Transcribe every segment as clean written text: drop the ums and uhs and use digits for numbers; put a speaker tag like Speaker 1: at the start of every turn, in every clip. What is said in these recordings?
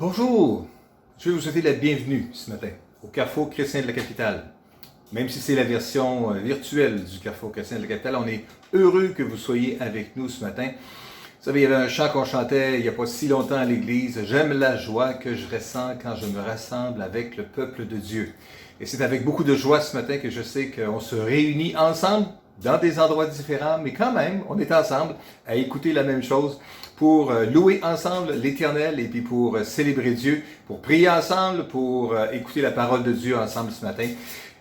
Speaker 1: Bonjour, je vais vous souhaiter la bienvenue ce matin au Carrefour chrétien de la capitale. Même si c'est la version virtuelle du Carrefour chrétien de la capitale, on est heureux que vous soyez avec nous ce matin. Vous savez, il y avait un chant qu'on chantait il n'y a pas si longtemps à l'église. J'aime la joie que je ressens quand je me rassemble avec le peuple de Dieu. Et c'est avec beaucoup de joie ce matin que je sais qu'on se réunit ensemble dans des endroits différents, mais quand même, on est ensemble à écouter la même chose pour louer ensemble l'Éternel et puis pour célébrer Dieu, pour prier ensemble, pour écouter la parole de Dieu ensemble ce matin.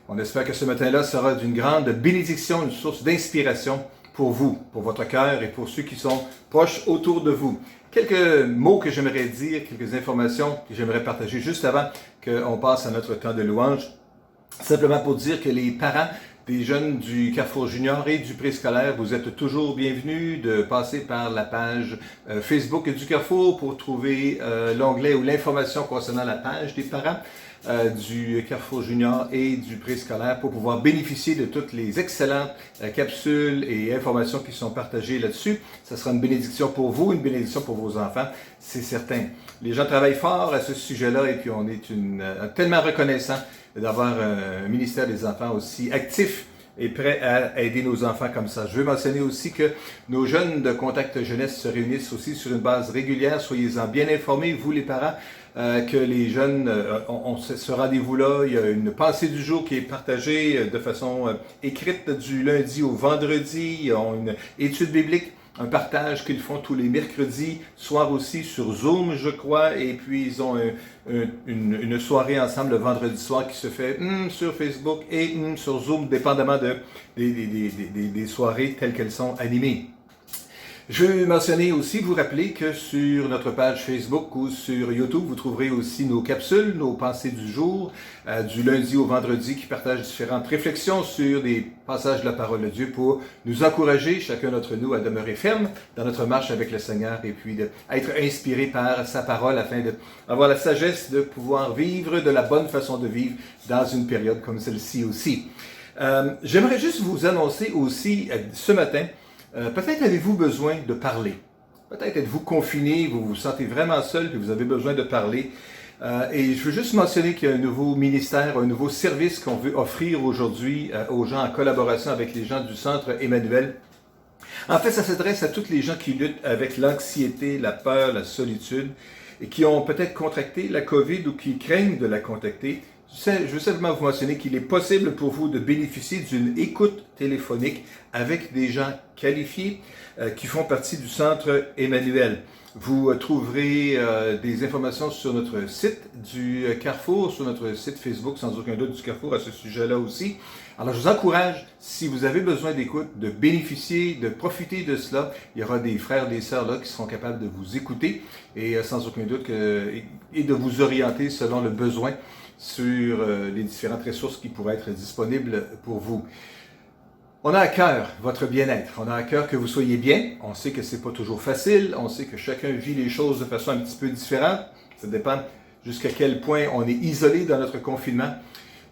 Speaker 1: On espère que ce matin-là sera d'une grande bénédiction, une source d'inspiration pour vous, pour votre cœur et pour ceux qui sont proches autour de vous. Quelques mots que j'aimerais dire, quelques informations que j'aimerais partager juste avant qu'on passe à notre temps de louange. Simplement pour dire que les parents des jeunes du Carrefour Junior et du préscolaire, vous êtes toujours bienvenus de passer par la page Facebook du Carrefour pour trouver l'onglet ou l'information concernant la page des parents du Carrefour Junior et du préscolaire pour pouvoir bénéficier de toutes les excellentes capsules et informations qui sont partagées là-dessus. Ça sera une bénédiction pour vous, une bénédiction pour vos enfants, c'est certain. Les gens travaillent fort à ce sujet-là et puis on est tellement reconnaissant d'avoir un ministère des enfants aussi actif et prêt à aider nos enfants comme ça. Je veux mentionner aussi que nos jeunes de Contact Jeunesse se réunissent aussi sur une base régulière. Soyez-en bien informés, vous les parents, que les jeunes ont ce rendez-vous-là. Il y a une pensée du jour qui est partagée de façon écrite du lundi au vendredi. Ils ont une étude biblique, un partage qu'ils font tous les mercredis, soir aussi sur Zoom, je crois, et puis ils ont une soirée ensemble le vendredi soir qui se fait sur Facebook et sur Zoom, dépendamment des soirées telles qu'elles sont animées. Je veux mentionner aussi, vous rappeler que sur notre page Facebook ou sur YouTube, vous trouverez aussi nos capsules, nos pensées du jour, du lundi au vendredi, qui partagent différentes réflexions sur des passages de la parole de Dieu pour nous encourager, chacun d'entre nous, à demeurer ferme dans notre marche avec le Seigneur et puis à être inspiré par sa parole afin d'avoir la sagesse de pouvoir vivre de la bonne façon de vivre dans une période comme celle-ci aussi. J'aimerais juste vous annoncer aussi ce matin, peut-être avez-vous besoin de parler. Peut-être êtes-vous confiné, vous vous sentez vraiment seul et vous avez besoin de parler. Et je veux juste mentionner qu'il y a un nouveau ministère, un nouveau service qu'on veut offrir aujourd'hui aux gens en collaboration avec les gens du Centre Emmanuel. En fait, ça s'adresse à tous les gens qui luttent avec l'anxiété, la peur, la solitude et qui ont peut-être contracté la COVID ou qui craignent de la contracter. Je veux simplement vous mentionner qu'il est possible pour vous de bénéficier d'une écoute téléphonique avec des gens qualifiés qui font partie du Centre Emmanuel. Vous trouverez des informations sur notre site du Carrefour, sur notre site Facebook, sans aucun doute du Carrefour à ce sujet-là aussi. Alors, je vous encourage, si vous avez besoin d'écoute, de bénéficier, de profiter de cela. Il y aura des frères et des sœurs là qui seront capables de vous écouter et sans aucun doute et de vous orienter selon le besoin sur les différentes ressources qui pourraient être disponibles pour vous. On a à cœur votre bien-être, on a à cœur que vous soyez bien. On sait que c'est pas toujours facile, on sait que chacun vit les choses de façon un petit peu différente. Ça dépend jusqu'à quel point on est isolé dans notre confinement,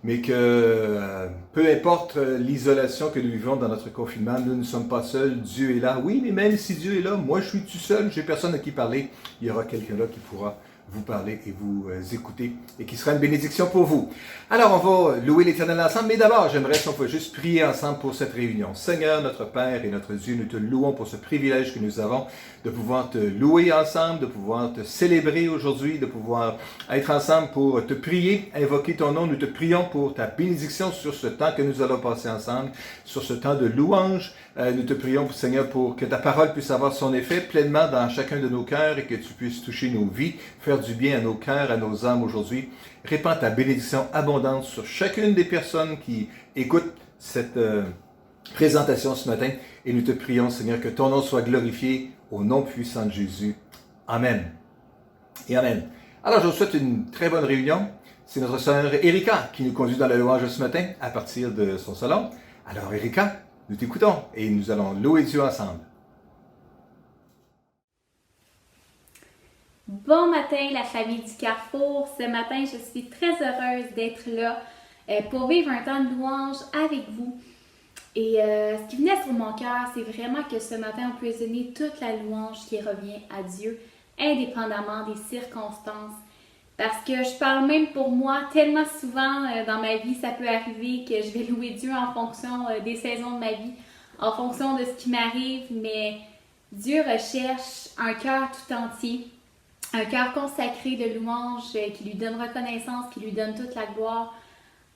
Speaker 1: mais que peu importe l'isolation que nous vivons dans notre confinement, nous ne sommes pas seuls, Dieu est là. Oui, mais même si Dieu est là, moi je suis tout seul, j'ai personne à qui parler, il y aura quelqu'un là qui pourra vous parler et vous écouter et qui sera une bénédiction pour vous. Alors, on va louer l'Éternel ensemble, mais d'abord, j'aimerais si on peut juste prier ensemble pour cette réunion. Seigneur, notre Père et notre Dieu, nous te louons pour ce privilège que nous avons de pouvoir te louer ensemble, de pouvoir te célébrer aujourd'hui, de pouvoir être ensemble pour te prier, invoquer ton nom. Nous te prions pour ta bénédiction sur ce temps que nous allons passer ensemble, sur ce temps de louange. Nous te prions, Seigneur, pour que ta parole puisse avoir son effet pleinement dans chacun de nos cœurs et que tu puisses toucher nos vies, faire du bien à nos cœurs, à nos âmes aujourd'hui. Répands ta bénédiction abondante sur chacune des personnes qui écoutent cette présentation ce matin. Et nous te prions, Seigneur, que ton nom soit glorifié au nom puissant de Jésus. Amen. Et Amen. Alors, je vous souhaite une très bonne réunion. C'est notre sœur Erika qui nous conduit dans la louange ce matin à partir de son salon. Alors, Erika, nous t'écoutons et nous allons louer Dieu ensemble.
Speaker 2: Bon matin, la famille du Carrefour. Ce matin, je suis très heureuse d'être là pour vivre un temps de louange avec vous. Et ce qui venait sur mon cœur, c'est vraiment que ce matin, on puisse donner toute la louange qui revient à Dieu, indépendamment des circonstances Parce que je parle même pour moi, tellement souvent dans ma vie, ça peut arriver que je vais louer Dieu en fonction des saisons de ma vie, en fonction de ce qui m'arrive, mais Dieu recherche un cœur tout entier, un cœur consacré de louange qui lui donne reconnaissance, qui lui donne toute la gloire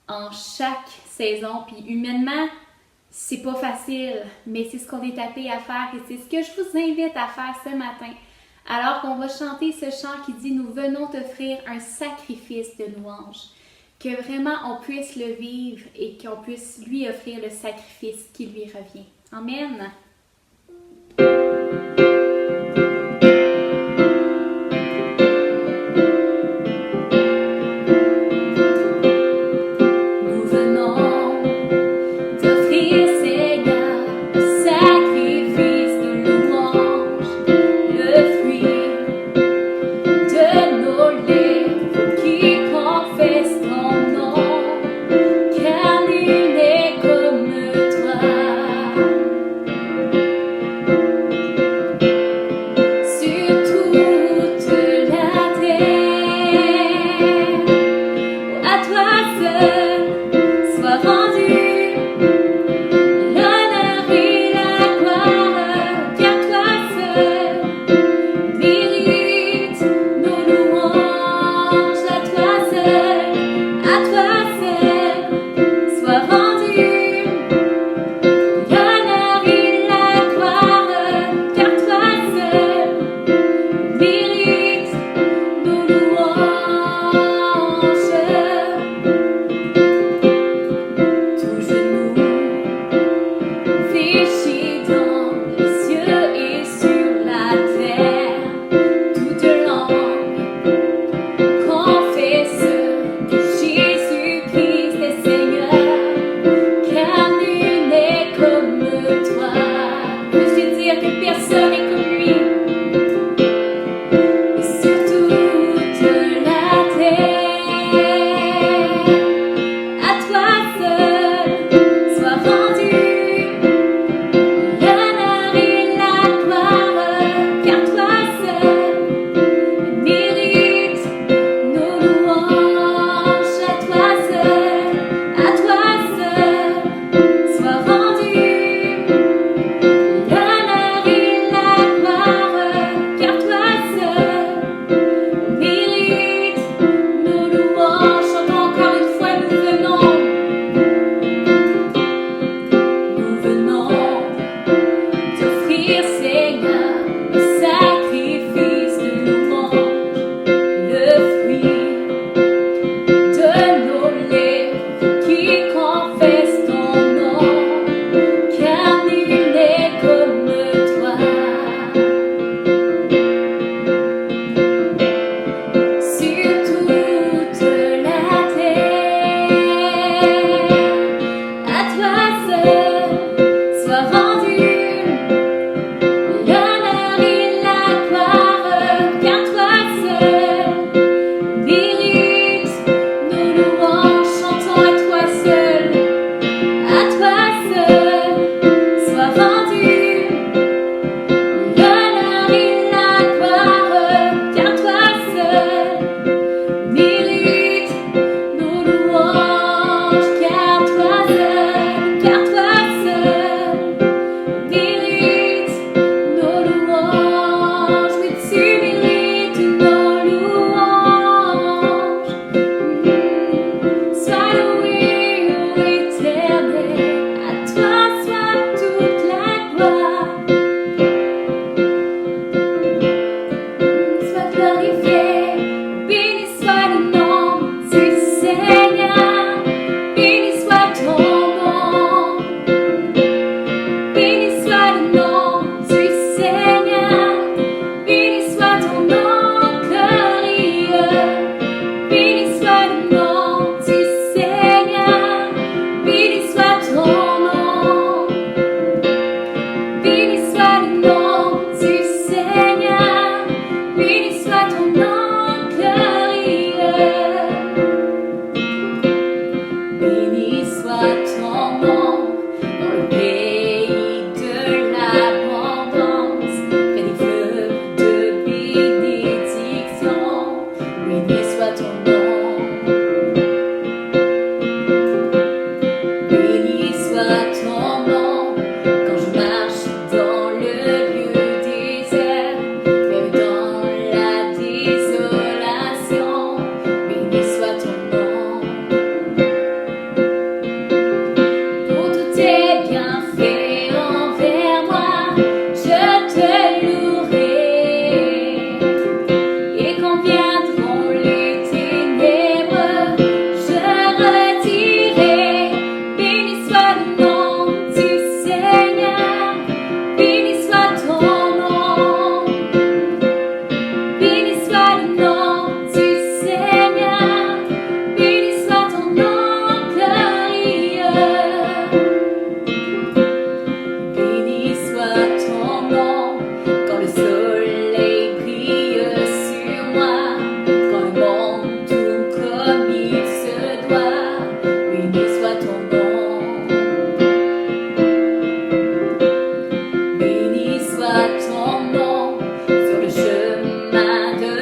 Speaker 2: en chaque saison. Puis humainement, c'est pas facile, mais c'est ce qu'on est appelé à faire et c'est ce que je vous invite à faire ce matin. Alors qu'on va chanter ce chant qui dit « Nous venons t'offrir un sacrifice de louange », que vraiment on puisse le vivre et qu'on puisse lui offrir le sacrifice qui lui revient. Amen.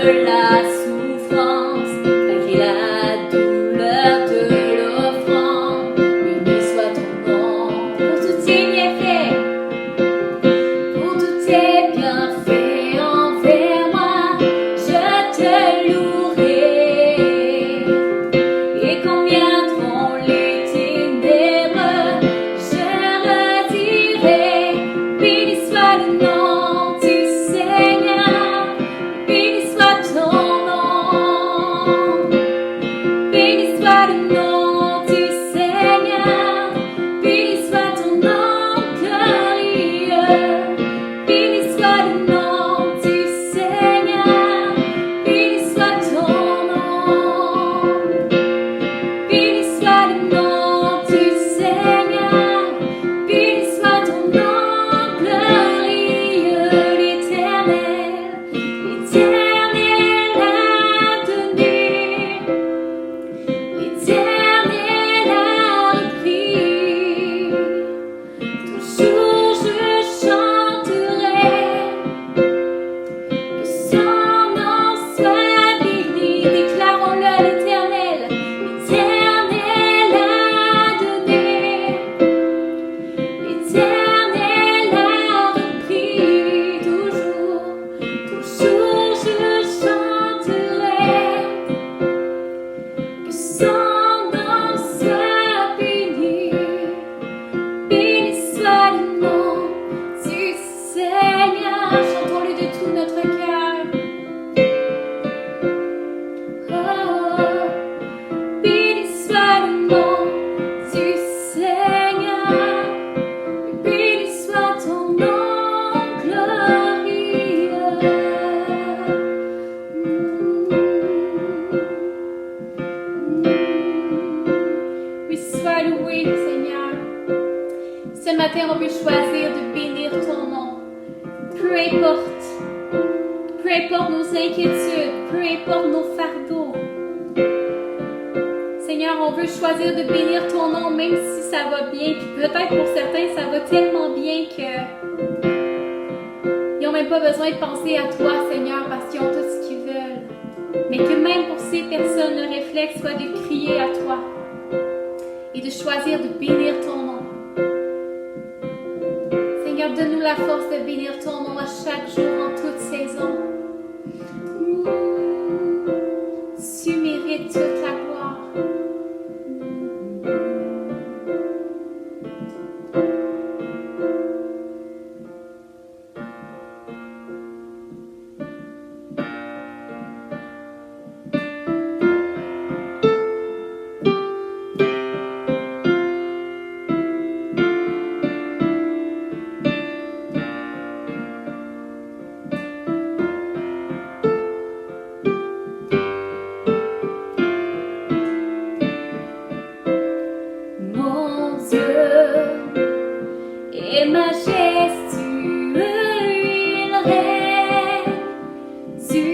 Speaker 2: la souffrance, malgré la douleur de l'offrande. Béni soit ton nom pour tous tes bienfaits, pour tous tes bienfaits envers moi. Je te louerai et quand viendront les ténèbres, je redirai. Béni soit le nom du Seigneur, béni soit ton nom. Béni soit le nom du Seigneur, béni soit ton nom glorieux. Béni soit le nom du Seigneur, béni soit ton nom. Béni soit le nom du Seigneur, béni soit ton nom glorieux. L'Éternel, l'Éternel a donné, l'Éternel a repris. Toujours je chanterai, que son nom soit béni. Déclarons-le à l'Éternel. L'Éternel a donné, l'Éternel a repris. Toujours, toujours je chanterai, que son nom soit béni. Béni soit le nom du Seigneur. Chantons-le de tout notre cœur. Oh, béni soit le nom du Seigneur. Béni soit ton nom glorieux. Oui, sois loué, Seigneur. Ce matin, on veut choisir de bénir ton nom. Peu importe nos inquiétudes, peu importe nos fardeaux. Seigneur, on veut choisir de bénir ton nom, même si ça va bien. Puis peut-être pour certains, ça va tellement bien que ils n'ont même pas besoin de penser à toi, Seigneur, parce qu'ils ont tout ce qu'ils veulent. Mais que même pour ces personnes, le réflexe soit de crier à toi et de choisir de bénir ton nom. Seigneur, donne-nous la force de bénir ton nom à chaque jour, en toute saison. Tu mérites toute la gloire. Mon Dieu est majestueux, il règne du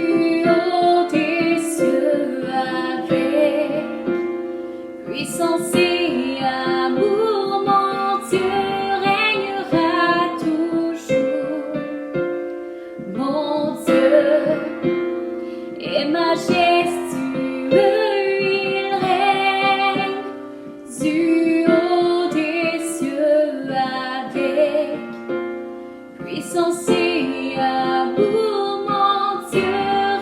Speaker 2: haut des cieux avec puissance et amour. Mon Dieu régnera toujours. Mon Dieu est majestueux, il règne du haut des cieux avec puissance et amour. Mon Dieu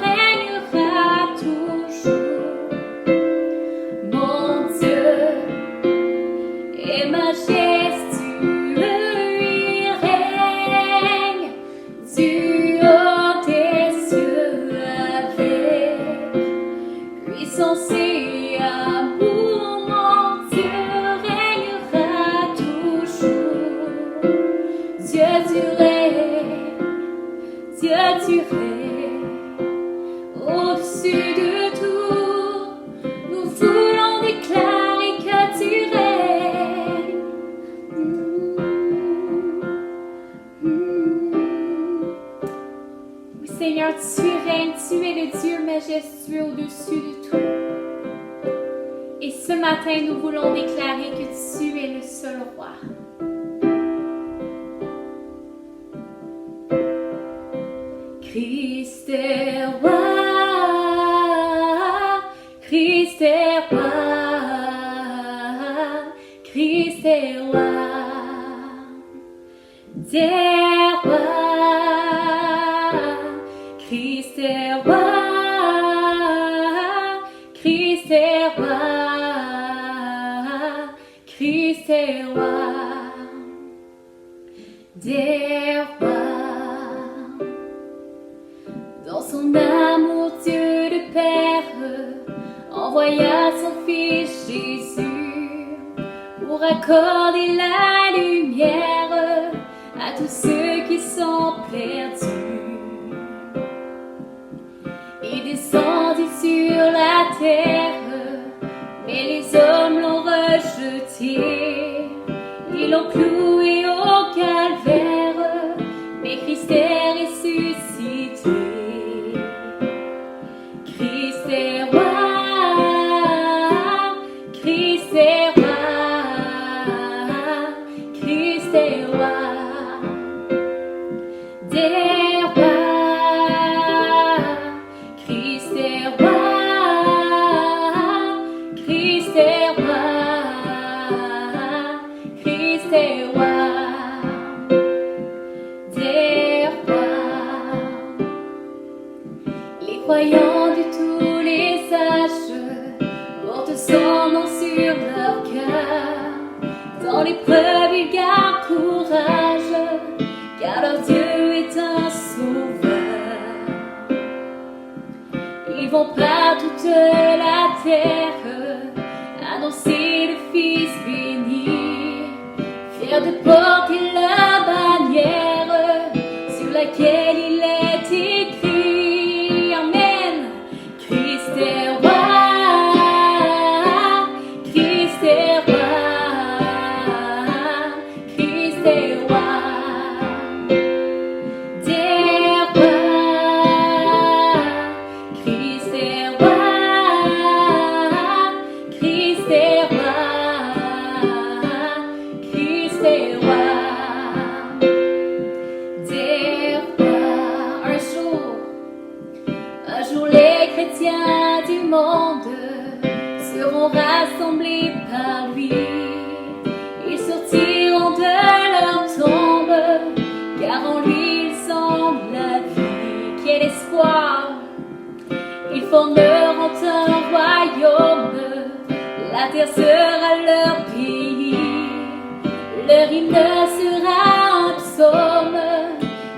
Speaker 2: régnera toujours. Mon Dieu est majestueux, il règne du haut des cieux avec puissance et amour. Mon Dieu régnera toujours. Dieu du règne, Dieu du règne, au-dessus de tout, nous voulons déclarer que tu règnes. Oui, Seigneur, tu règnes, tu es le Dieu majestueux au-dessus de tout. Et ce matin, nous voulons déclarer que tu es le seul roi. Christ est roi. est roi, Christ est roi, Christ est roi des rois. Dans son amour, Dieu le Père envoya son Fils Jésus pour accorder la lumière à tous ceux qui sont perdus. Il descendit sur la terre, mais les hommes l'ont rejeté. Ils l'ont cloué au calvaire, mais Christ est ressuscité. Christ est roi, Christ est roi, Christ est roi des rois. Christ est roi, Christ est roi, Christ est roi des rois. Les croyants de tous les âges portent son nom sur leur cœur. Dans l'épreuve, ils gardent courage, car leur Dieu est un sauveur. Ils vont par toute la terre annoncer le Fils béni, fiers de porter la bannière sur laquelle il est écrit. Amen. Christ est roi, Christ est roi, Christ est roi des rois. Christ est roi, Christ est roi, Christ est roi des rois. Un jour les chrétiens du monde seront rassemblés par lui. Ils sortiront de leur tombe, car en lui ils sont la vie. Quel espoir! Ils formeront un royaume, la terre sera leur pays. Leur hymne sera un psaume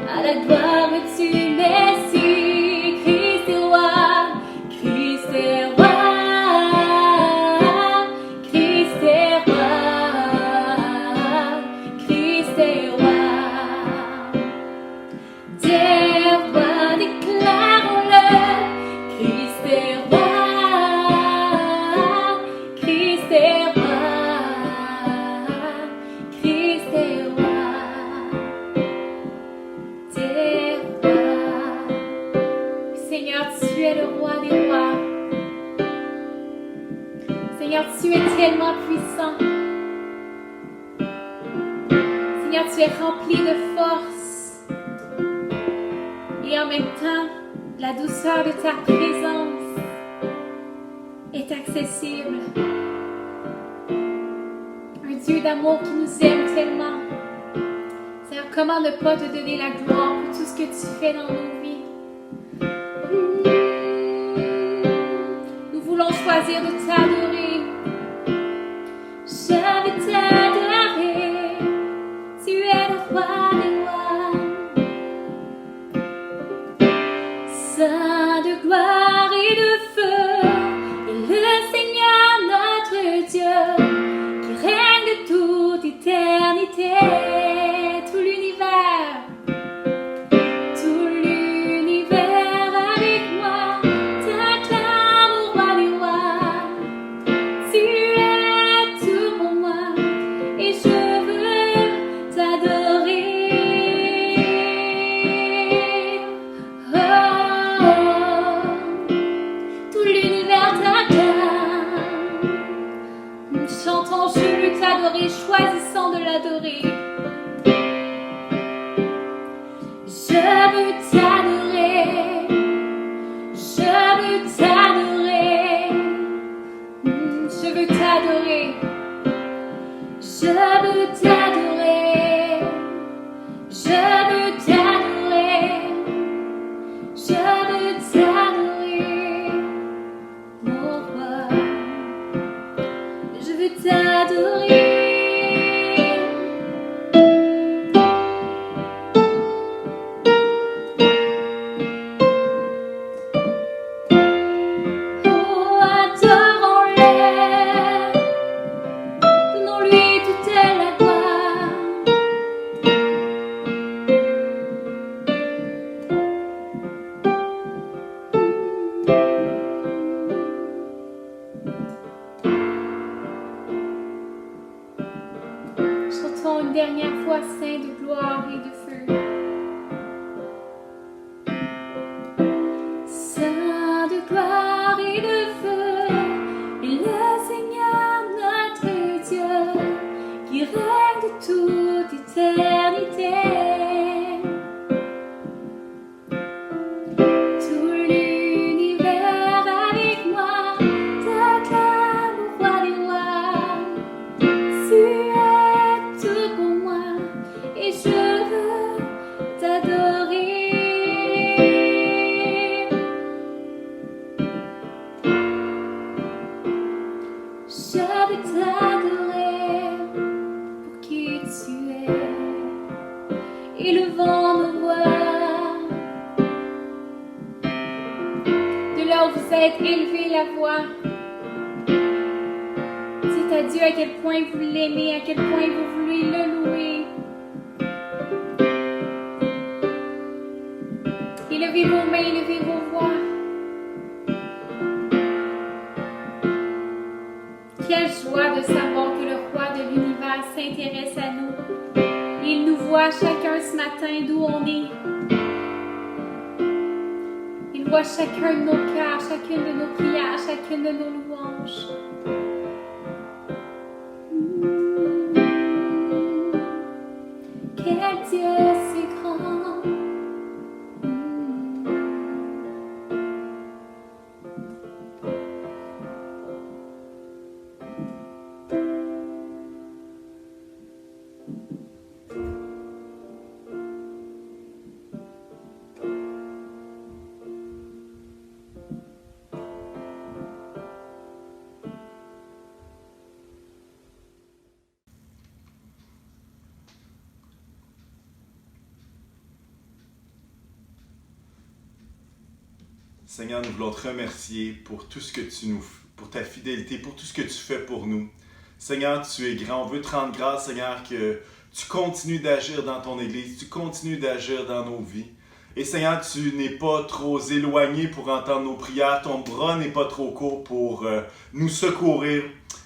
Speaker 2: à la gloire du Messie. Christ est roi, Christ est roi, Christ est roi, Christ est roi des rois. Déclarons-le. Christ est roi, Christ est roi, Christ est roi des rois. Seigneur, tu es le roi des rois. Seigneur, tu es tellement puissant. Seigneur, tu es rempli de force. Et en même temps, la douceur de ta présence est accessible. Un Dieu d'amour qui nous aime tellement. Seigneur, comment ne pas te donner la gloire pour tout ce que tu fais dans nos vies. Nous voulons choisir de t'adorer. Je veux t'adorer. Tu es le roi des rois. Saint de gloire et de feu, et le Seigneur notre Dieu, qui règne de toute éternité. Tout l'univers avec moi, t'acclame au roi des rois. Tu es tout pour moi, et je veux t'adorer. Chantons, je veux t'adorer, choisissons de l'adorer. Je veux t'adorer, je veux t'adorer, je veux t'adorer, je veux t'adorer, je veux t'adorer, je veux t'adorer. toi, Saint de gloire et de feu. Saint de gloire et de feu, et le Seigneur notre Dieu, qui règne de toute éternité. Tout l'univers avec moi t'acclame au roi des rois. Tu es tout pour moi et je veux t'adorer. Je veux t'adorer pour qui tu es, et le vent me voit. De là où vous êtes, élevez la voix. Dites à Dieu à quel point vous l'aimez, à quel point vous voulez le louer. Élevez vos mains, élevez vos voix. Quelle joie de savoir que le roi de l'univers s'intéresse à nous. Il nous voit chacun ce matin d'où on est. Il voit chacun de nos cœurs, chacune de nos prières, chacune de nos louanges. Quel Dieu si grand.
Speaker 3: Seigneur, nous voulons te remercier pour tout ce que pour ta fidélité, pour tout ce que tu fais pour nous. Seigneur, tu es grand. On veut te rendre grâce, Seigneur, que tu continues d'agir dans ton Église, tu continues d'agir dans nos vies. Et Seigneur, tu n'es pas trop éloigné pour entendre nos prières. Ton bras n'est pas trop court pour nous secourir.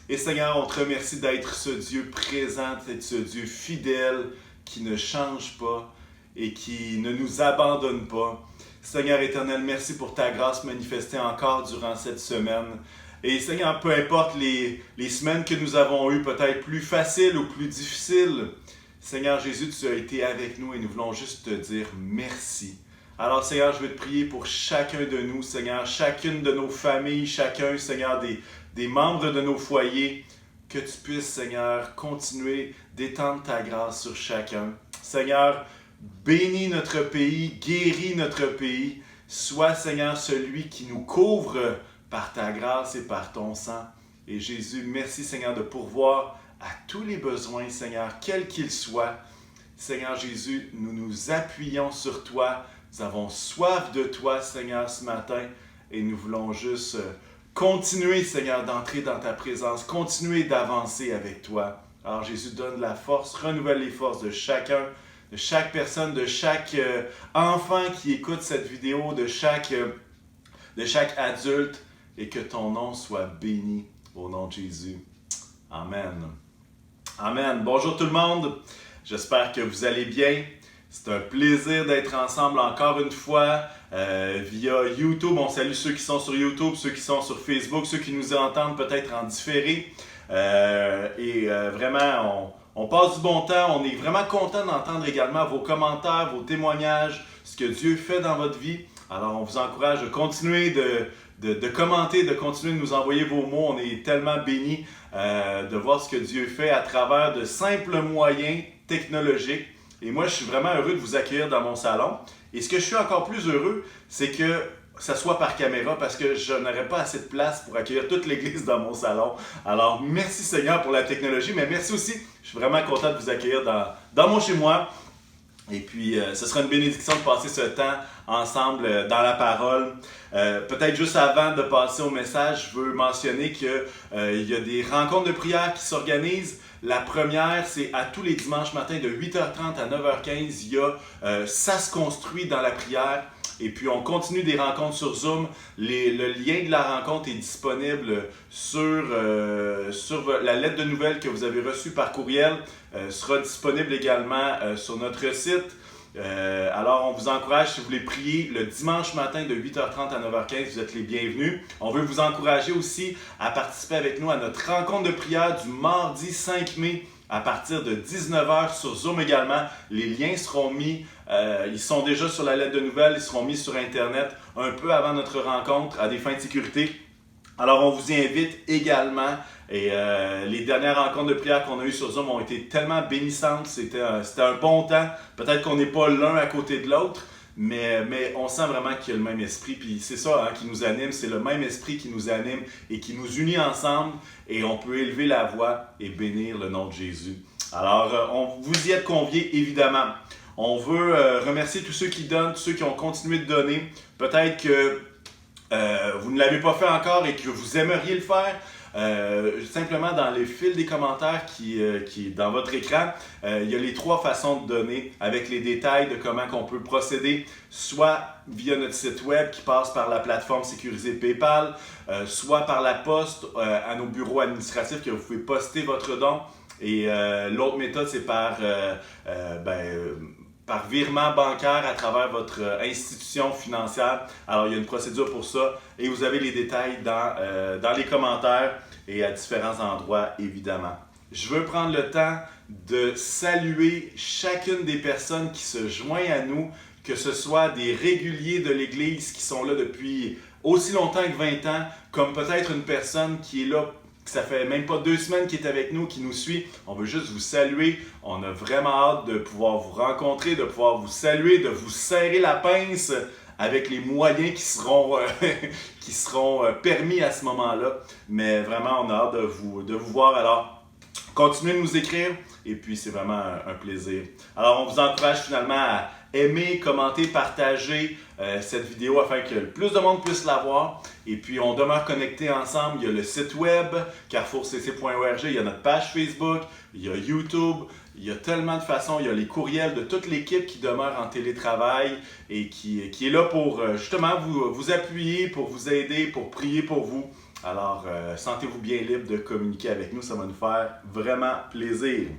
Speaker 3: Et Seigneur, on te remercie d'être ce Dieu présent, d'être ce Dieu fidèle qui ne change pas et qui ne nous abandonne pas. Seigneur éternel, merci pour ta grâce manifestée encore durant cette semaine. Et Seigneur, peu importe les semaines que nous avons eues, peut-être plus faciles ou plus difficiles, Seigneur Jésus, tu as été avec nous et nous voulons juste te dire merci. Alors Seigneur, je veux te prier pour chacun de nous, Seigneur, chacune de nos familles, chacun, Seigneur, des membres de nos foyers, que tu puisses, Seigneur, continuer d'étendre ta grâce sur chacun. Seigneur, bénis notre pays, guéris notre pays. Sois, Seigneur, celui qui nous couvre par ta grâce et par ton sang. Et Jésus, merci, Seigneur, de pourvoir à tous les besoins, Seigneur, quels qu'ils soient. Seigneur Jésus, nous nous appuyons sur toi. Nous avons soif de toi, Seigneur, ce matin. Et nous voulons juste continuer, Seigneur, d'entrer dans ta présence. Continuer d'avancer avec toi. Alors Jésus, donne la force, renouvelle les forces de chacun, de chaque personne, de chaque enfant qui écoute cette vidéo, de chaque adulte, et que ton nom soit béni au nom de Jésus. Amen. Amen. Bonjour tout le monde. J'espère que vous allez bien. C'est un plaisir d'être ensemble encore une fois via YouTube. On salue ceux qui sont sur YouTube, ceux qui sont sur Facebook, ceux qui nous entendent peut-être en différé. Vraiment, on passe du bon temps. On est vraiment content d'entendre également vos commentaires, vos témoignages, ce que Dieu fait dans votre vie. Alors, on vous encourage de continuer de commenter, de continuer de nous envoyer vos mots. On est tellement bénis de voir ce que Dieu fait à travers de simples moyens technologiques. Et moi, je suis vraiment heureux de vous accueillir dans mon salon. Et ce que je suis encore plus heureux, c'est que ça soit par caméra parce que je n'aurais pas assez de place pour accueillir toute l'église dans mon salon. Alors, merci Seigneur pour la technologie, mais merci aussi. Je suis vraiment content de vous accueillir dans mon chez-moi. Et puis, ce sera une bénédiction de passer ce temps ensemble dans la parole. Peut-être juste avant de passer au message, je veux mentionner qu'il y a des rencontres de prière qui s'organisent. La première, c'est à tous les dimanches matins de 8h30 à 9h15. Il y a Ça se construit dans la prière. Et puis, on continue des rencontres sur Zoom. Le lien de la rencontre est disponible sur la lettre de nouvelles que vous avez reçue par courriel. Sera disponible également sur notre site. Alors, on vous encourage, si vous voulez prier le dimanche matin de 8h30 à 9h15, vous êtes les bienvenus. On veut vous encourager aussi à participer avec nous à notre rencontre de prière du mardi 5 mai à partir de 19h sur Zoom également. Les liens seront mis, ils sont déjà sur la lettre de nouvelles, ils seront mis sur Internet un peu avant notre rencontre à des fins de sécurité. Alors, on vous y invite également. Et les dernières rencontres de prière qu'on a eues sur Zoom ont été tellement bénissantes. C'était un bon temps. Peut-être qu'on n'est pas l'un à côté de l'autre, mais on sent vraiment qu'il y a le même esprit. Puis c'est ça qui nous anime. C'est le même esprit qui nous anime et qui nous unit ensemble. Et on peut élever la voix et bénir le nom de Jésus. Alors, vous y êtes conviés, évidemment. On veut remercier tous ceux qui donnent, tous ceux qui ont continué de donner. Peut-être que vous ne l'avez pas fait encore et que vous aimeriez le faire. Simplement dans les fils des commentaires qui est dans votre écran, il y a les 3 façons de donner avec les détails de comment on peut procéder, soit via notre site web qui passe par la plateforme sécurisée PayPal, soit par la poste à nos bureaux administratifs que vous pouvez poster votre don. Et l'autre méthode, c'est par virement bancaire à travers votre institution financière. Alors, il y a une procédure pour ça et vous avez les détails dans les commentaires et à différents endroits, évidemment. Je veux prendre le temps de saluer chacune des personnes qui se joignent à nous, que ce soit des réguliers de l'Église qui sont là depuis aussi longtemps que 20 ans, comme peut-être une personne qui est là. Ça fait même pas 2 semaines qu'il est avec nous, qui nous suit. On veut juste vous saluer. On a vraiment hâte de pouvoir vous rencontrer, de pouvoir vous saluer, de vous serrer la pince avec les moyens qui seront permis à ce moment-là. Mais vraiment, on a hâte de vous voir. Alors, continuez de nous écrire et puis c'est vraiment un plaisir. Alors, on vous encourage finalement à aimer, commenter, partager cette vidéo afin que le plus de monde puisse la voir. Et puis, on demeure connectés ensemble. Il y a le site web, carrefourcc.org, il y a notre page Facebook, il y a YouTube, il y a tellement de façons. Il y a les courriels de toute l'équipe qui demeure en télétravail et qui est là pour justement vous appuyer, pour vous aider, pour prier pour vous. Alors, sentez-vous bien libre de communiquer avec nous, ça va nous faire vraiment plaisir.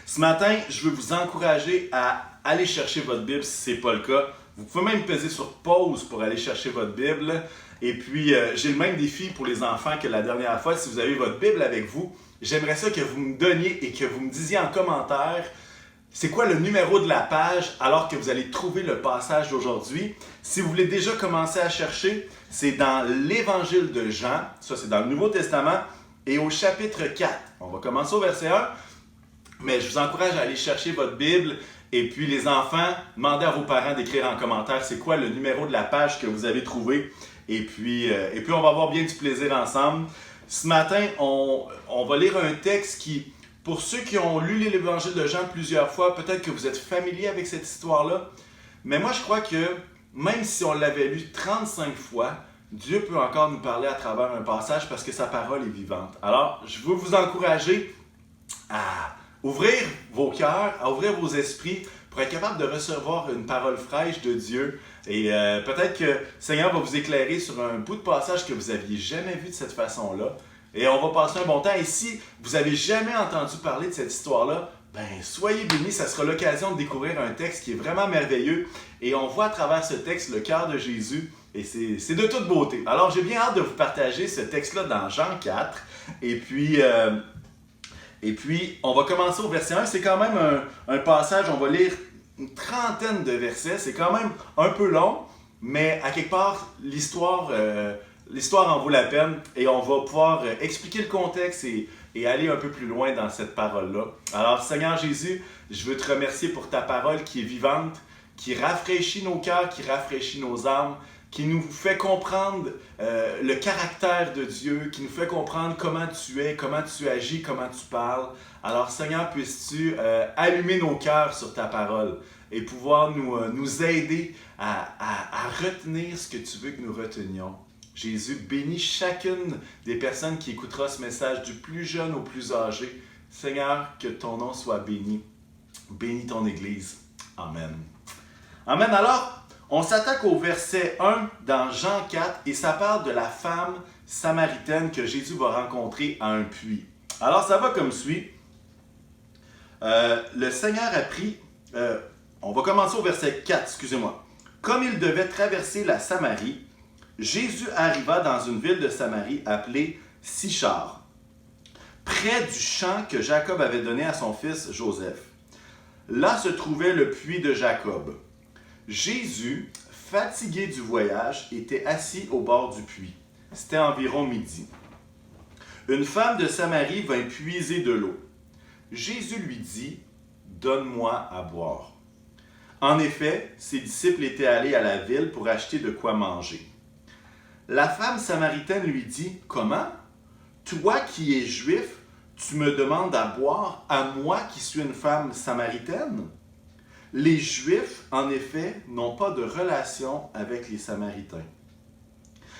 Speaker 3: Ce matin, je veux vous encourager à aller chercher votre Bible si ce n'est pas le cas. Vous pouvez même peser sur pause pour aller chercher votre Bible. Et puis, j'ai le même défi pour les enfants que la dernière fois. Si vous avez votre Bible avec vous, j'aimerais ça que vous me donniez et que vous me disiez en commentaire c'est quoi le numéro de la page alors que vous allez trouver le passage d'aujourd'hui. Si vous voulez déjà commencer à chercher, c'est dans l'Évangile de Jean. Ça, c'est dans le Nouveau Testament. Et au chapitre 4. On va commencer au verset 1. Mais je vous encourage à aller chercher votre Bible. Et puis les enfants, demandez à vos parents d'écrire en commentaire c'est quoi le numéro de la page que vous avez trouvé. Et puis on va avoir bien du plaisir ensemble. Ce matin, on va lire un texte qui, pour ceux qui ont lu l'Évangile de Jean plusieurs fois, peut-être que vous êtes familier avec cette histoire-là. Mais moi, je crois que même si on l'avait lu 35 fois, Dieu peut encore nous parler à travers un passage parce que sa parole est vivante. Alors, je veux vous encourager à ouvrir vos cœurs, à ouvrir vos esprits pour être capable de recevoir une parole fraîche de Dieu. Et peut-être que le Seigneur va vous éclairer sur un bout de passage que vous n'aviez jamais vu de cette façon-là. Et on va passer un bon temps. Et si vous n'avez jamais entendu parler de cette histoire-là, soyez bénis, ça sera l'occasion de découvrir un texte qui est vraiment merveilleux. Et on voit à travers ce texte le cœur de Jésus. Et c'est de toute beauté. Alors j'ai bien hâte de vous partager ce texte-là dans Jean 4. Et puis, on va commencer au verset 1. C'est quand même un passage, on va lire une trentaine de versets. C'est quand même un peu long, mais à quelque part, l'histoire en vaut la peine. Et on va pouvoir expliquer le contexte et aller un peu plus loin dans cette parole-là. Alors, Seigneur Jésus, je veux te remercier pour ta parole qui est vivante, qui rafraîchit nos cœurs, qui rafraîchit nos âmes, qui nous fait comprendre le caractère de Dieu, qui nous fait comprendre comment tu es, comment tu agis, comment tu parles. Alors Seigneur, puisses-tu allumer nos cœurs sur ta parole et pouvoir nous aider à retenir ce que tu veux que nous retenions. Jésus, bénis chacune des personnes qui écoutera ce message, du plus jeune au plus âgé. Seigneur, que ton nom soit béni. Bénis ton Église. Amen. Amen. Alors, On s'attaque au verset 1 dans Jean 4 et ça parle de la femme samaritaine que Jésus va rencontrer à un puits. Alors ça va comme suit. Le Seigneur a pris... on va commencer au verset 4, excusez-moi. Comme il devait traverser la Samarie, Jésus arriva dans une ville de Samarie appelée Sichar, près du champ que Jacob avait donné à son fils Joseph. Là se trouvait le puits de Jacob. Jésus, fatigué du voyage, était assis au bord du puits. C'était environ midi. Une femme de Samarie vint puiser de l'eau. Jésus lui dit, « Donne-moi à boire. » En effet, ses disciples étaient allés à la ville pour acheter de quoi manger. La femme samaritaine lui dit, « Comment? Toi qui es juif, tu me demandes à boire, à moi qui suis une femme samaritaine? » Les Juifs, en effet, n'ont pas de relation avec les Samaritains.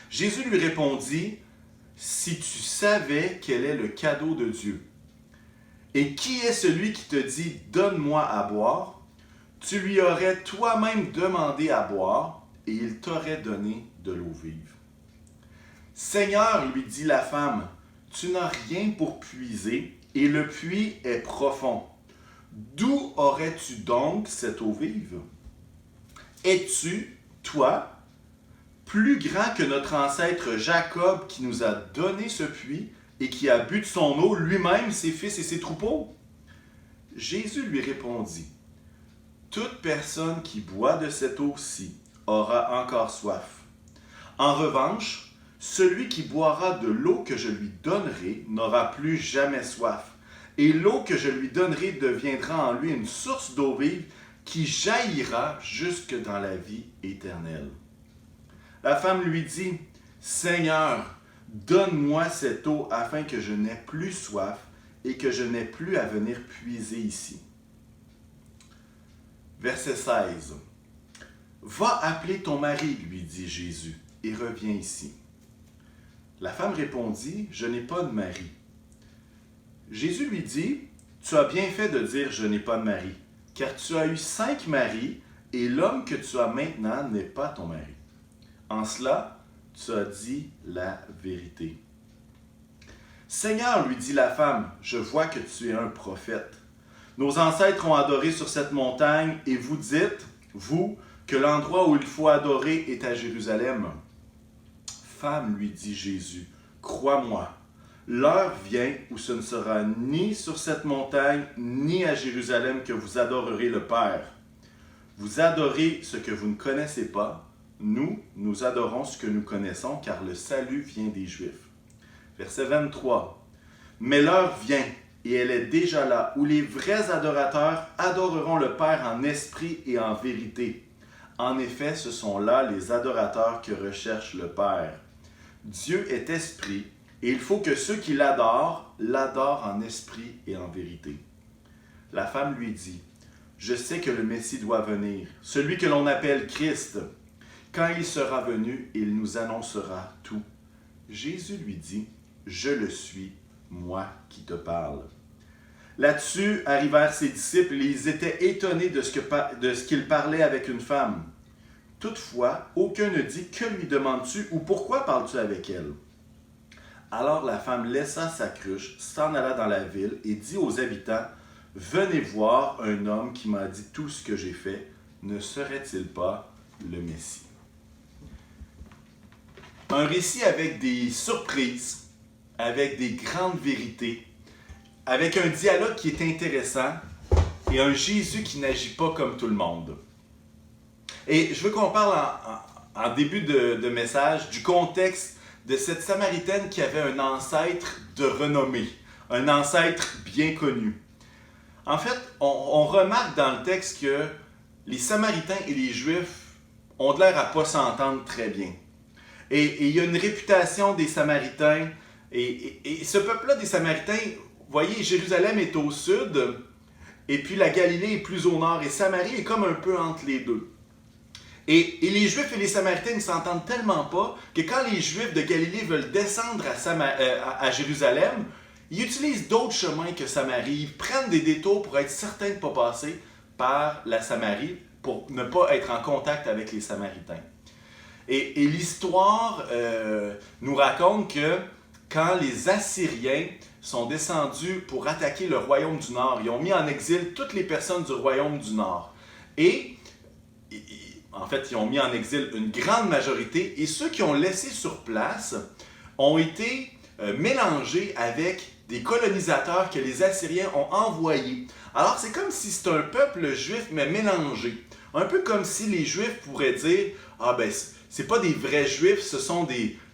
Speaker 3: Jésus lui répondit, « Si tu savais quel est le cadeau de Dieu, et qui est celui qui te dit « Donne-moi à boire », tu lui aurais toi-même demandé à boire, et il t'aurait donné de l'eau vive. « Seigneur, lui dit la femme, tu n'as rien pour puiser, et le puits est profond. D'où aurais-tu donc cette eau vive? Es-tu, toi, plus grand que notre ancêtre Jacob qui nous a donné ce puits et qui a bu de son eau lui-même, ses fils et ses troupeaux? » Jésus lui répondit, « Toute personne qui boit de cette eau-ci aura encore soif. En revanche, celui qui boira de l'eau que je lui donnerai n'aura plus jamais soif. Et l'eau que je lui donnerai deviendra en lui une source d'eau vive qui jaillira jusque dans la vie éternelle. » La femme lui dit, « Seigneur, donne-moi cette eau afin que je n'aie plus soif et que je n'aie plus à venir puiser ici. » Verset 16. « Va appeler ton mari, lui dit Jésus, et reviens ici. » La femme répondit, « Je n'ai pas de mari. » Jésus lui dit, « Tu as bien fait de dire « Je n'ai pas de mari », car tu as eu 5 maris, et l'homme que tu as maintenant n'est pas ton mari. En cela, tu as dit la vérité. » « Seigneur, lui dit la femme, je vois que tu es un prophète. Nos ancêtres ont adoré sur cette montagne, et vous dites, vous, que l'endroit où il faut adorer est à Jérusalem. » Femme, lui dit Jésus, crois-moi, l'heure vient où ce ne sera ni sur cette montagne, ni à Jérusalem que vous adorerez le Père. Vous adorez ce que vous ne connaissez pas. Nous adorons ce que nous connaissons, car le salut vient des Juifs. Verset 23. Mais l'heure vient, et elle est déjà là, où les vrais adorateurs adoreront le Père en esprit et en vérité. En effet, ce sont là les adorateurs que recherche le Père. Dieu est esprit, et il faut que ceux qui l'adorent en esprit et en vérité. La femme lui dit, « Je sais que le Messie doit venir, celui que l'on appelle Christ. Quand il sera venu, il nous annoncera tout. » Jésus lui dit, « Je le suis, moi qui te parle. » Là-dessus arrivèrent ses disciples et ils étaient étonnés de ce qu'il parlait avec une femme. Toutefois, aucun ne dit « Que lui demandes-tu » ou « Pourquoi parles-tu avec elle ?» Alors la femme laissa sa cruche, s'en alla dans la ville et dit aux habitants « Venez voir un homme qui m'a dit tout ce que j'ai fait. Ne serait-il pas le Messie? » Un récit avec des surprises, avec des grandes vérités, avec un dialogue qui est intéressant et un Jésus qui n'agit pas comme tout le monde. Et je veux qu'on parle en début de message du contexte de cette Samaritaine qui avait un ancêtre de renommée, un ancêtre bien connu. En fait, on remarque dans le texte que les Samaritains et les Juifs ont de l'air à ne pas s'entendre très bien. Et il y a une réputation des Samaritains, et ce peuple-là des Samaritains, vous voyez, Jérusalem est au sud, et puis la Galilée est plus au nord, et Samarie est comme un peu entre les deux. Et les Juifs et les Samaritains ne s'entendent tellement pas que quand les Juifs de Galilée veulent descendre à Jérusalem, ils utilisent d'autres chemins que Samarie. Ils prennent des détours pour être certains de ne pas passer par la Samarie, pour ne pas être en contact avec les Samaritains. Et l'histoire nous raconte que quand les Assyriens sont descendus pour attaquer le royaume du Nord, ils ont mis en exil toutes les personnes du royaume du Nord. Et en fait, ils ont mis en exil une grande majorité, et ceux qui ont laissé sur place ont été mélangés avec des colonisateurs que les Assyriens ont envoyés. Alors, c'est comme si c'était un peuple juif, mais mélangé. Un peu comme si les Juifs pourraient dire « Ah ben, c'est pas des vrais Juifs, ce sont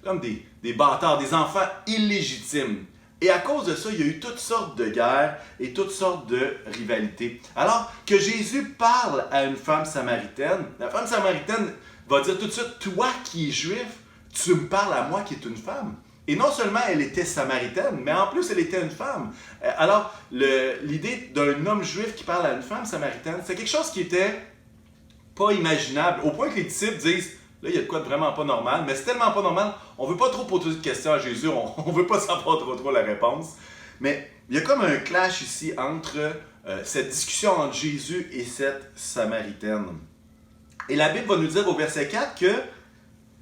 Speaker 3: comme des bâtards, des enfants illégitimes. » Et à cause de ça, il y a eu toutes sortes de guerres et toutes sortes de rivalités. Alors que Jésus parle à une femme samaritaine, la femme samaritaine va dire tout de suite « Toi qui es juif, tu me parles à moi qui est une femme. » Et non seulement elle était samaritaine, mais en plus elle était une femme. Alors, l'idée d'un homme juif qui parle à une femme samaritaine, c'est quelque chose qui était pas imaginable, au point que les disciples disent « Là, il y a de quoi de vraiment pas normal, mais c'est tellement pas normal, on veut pas trop poser de questions à Jésus, on veut pas savoir trop la réponse. » Mais il y a comme un clash ici entre cette discussion entre Jésus et cette Samaritaine. Et la Bible va nous dire au verset 4 que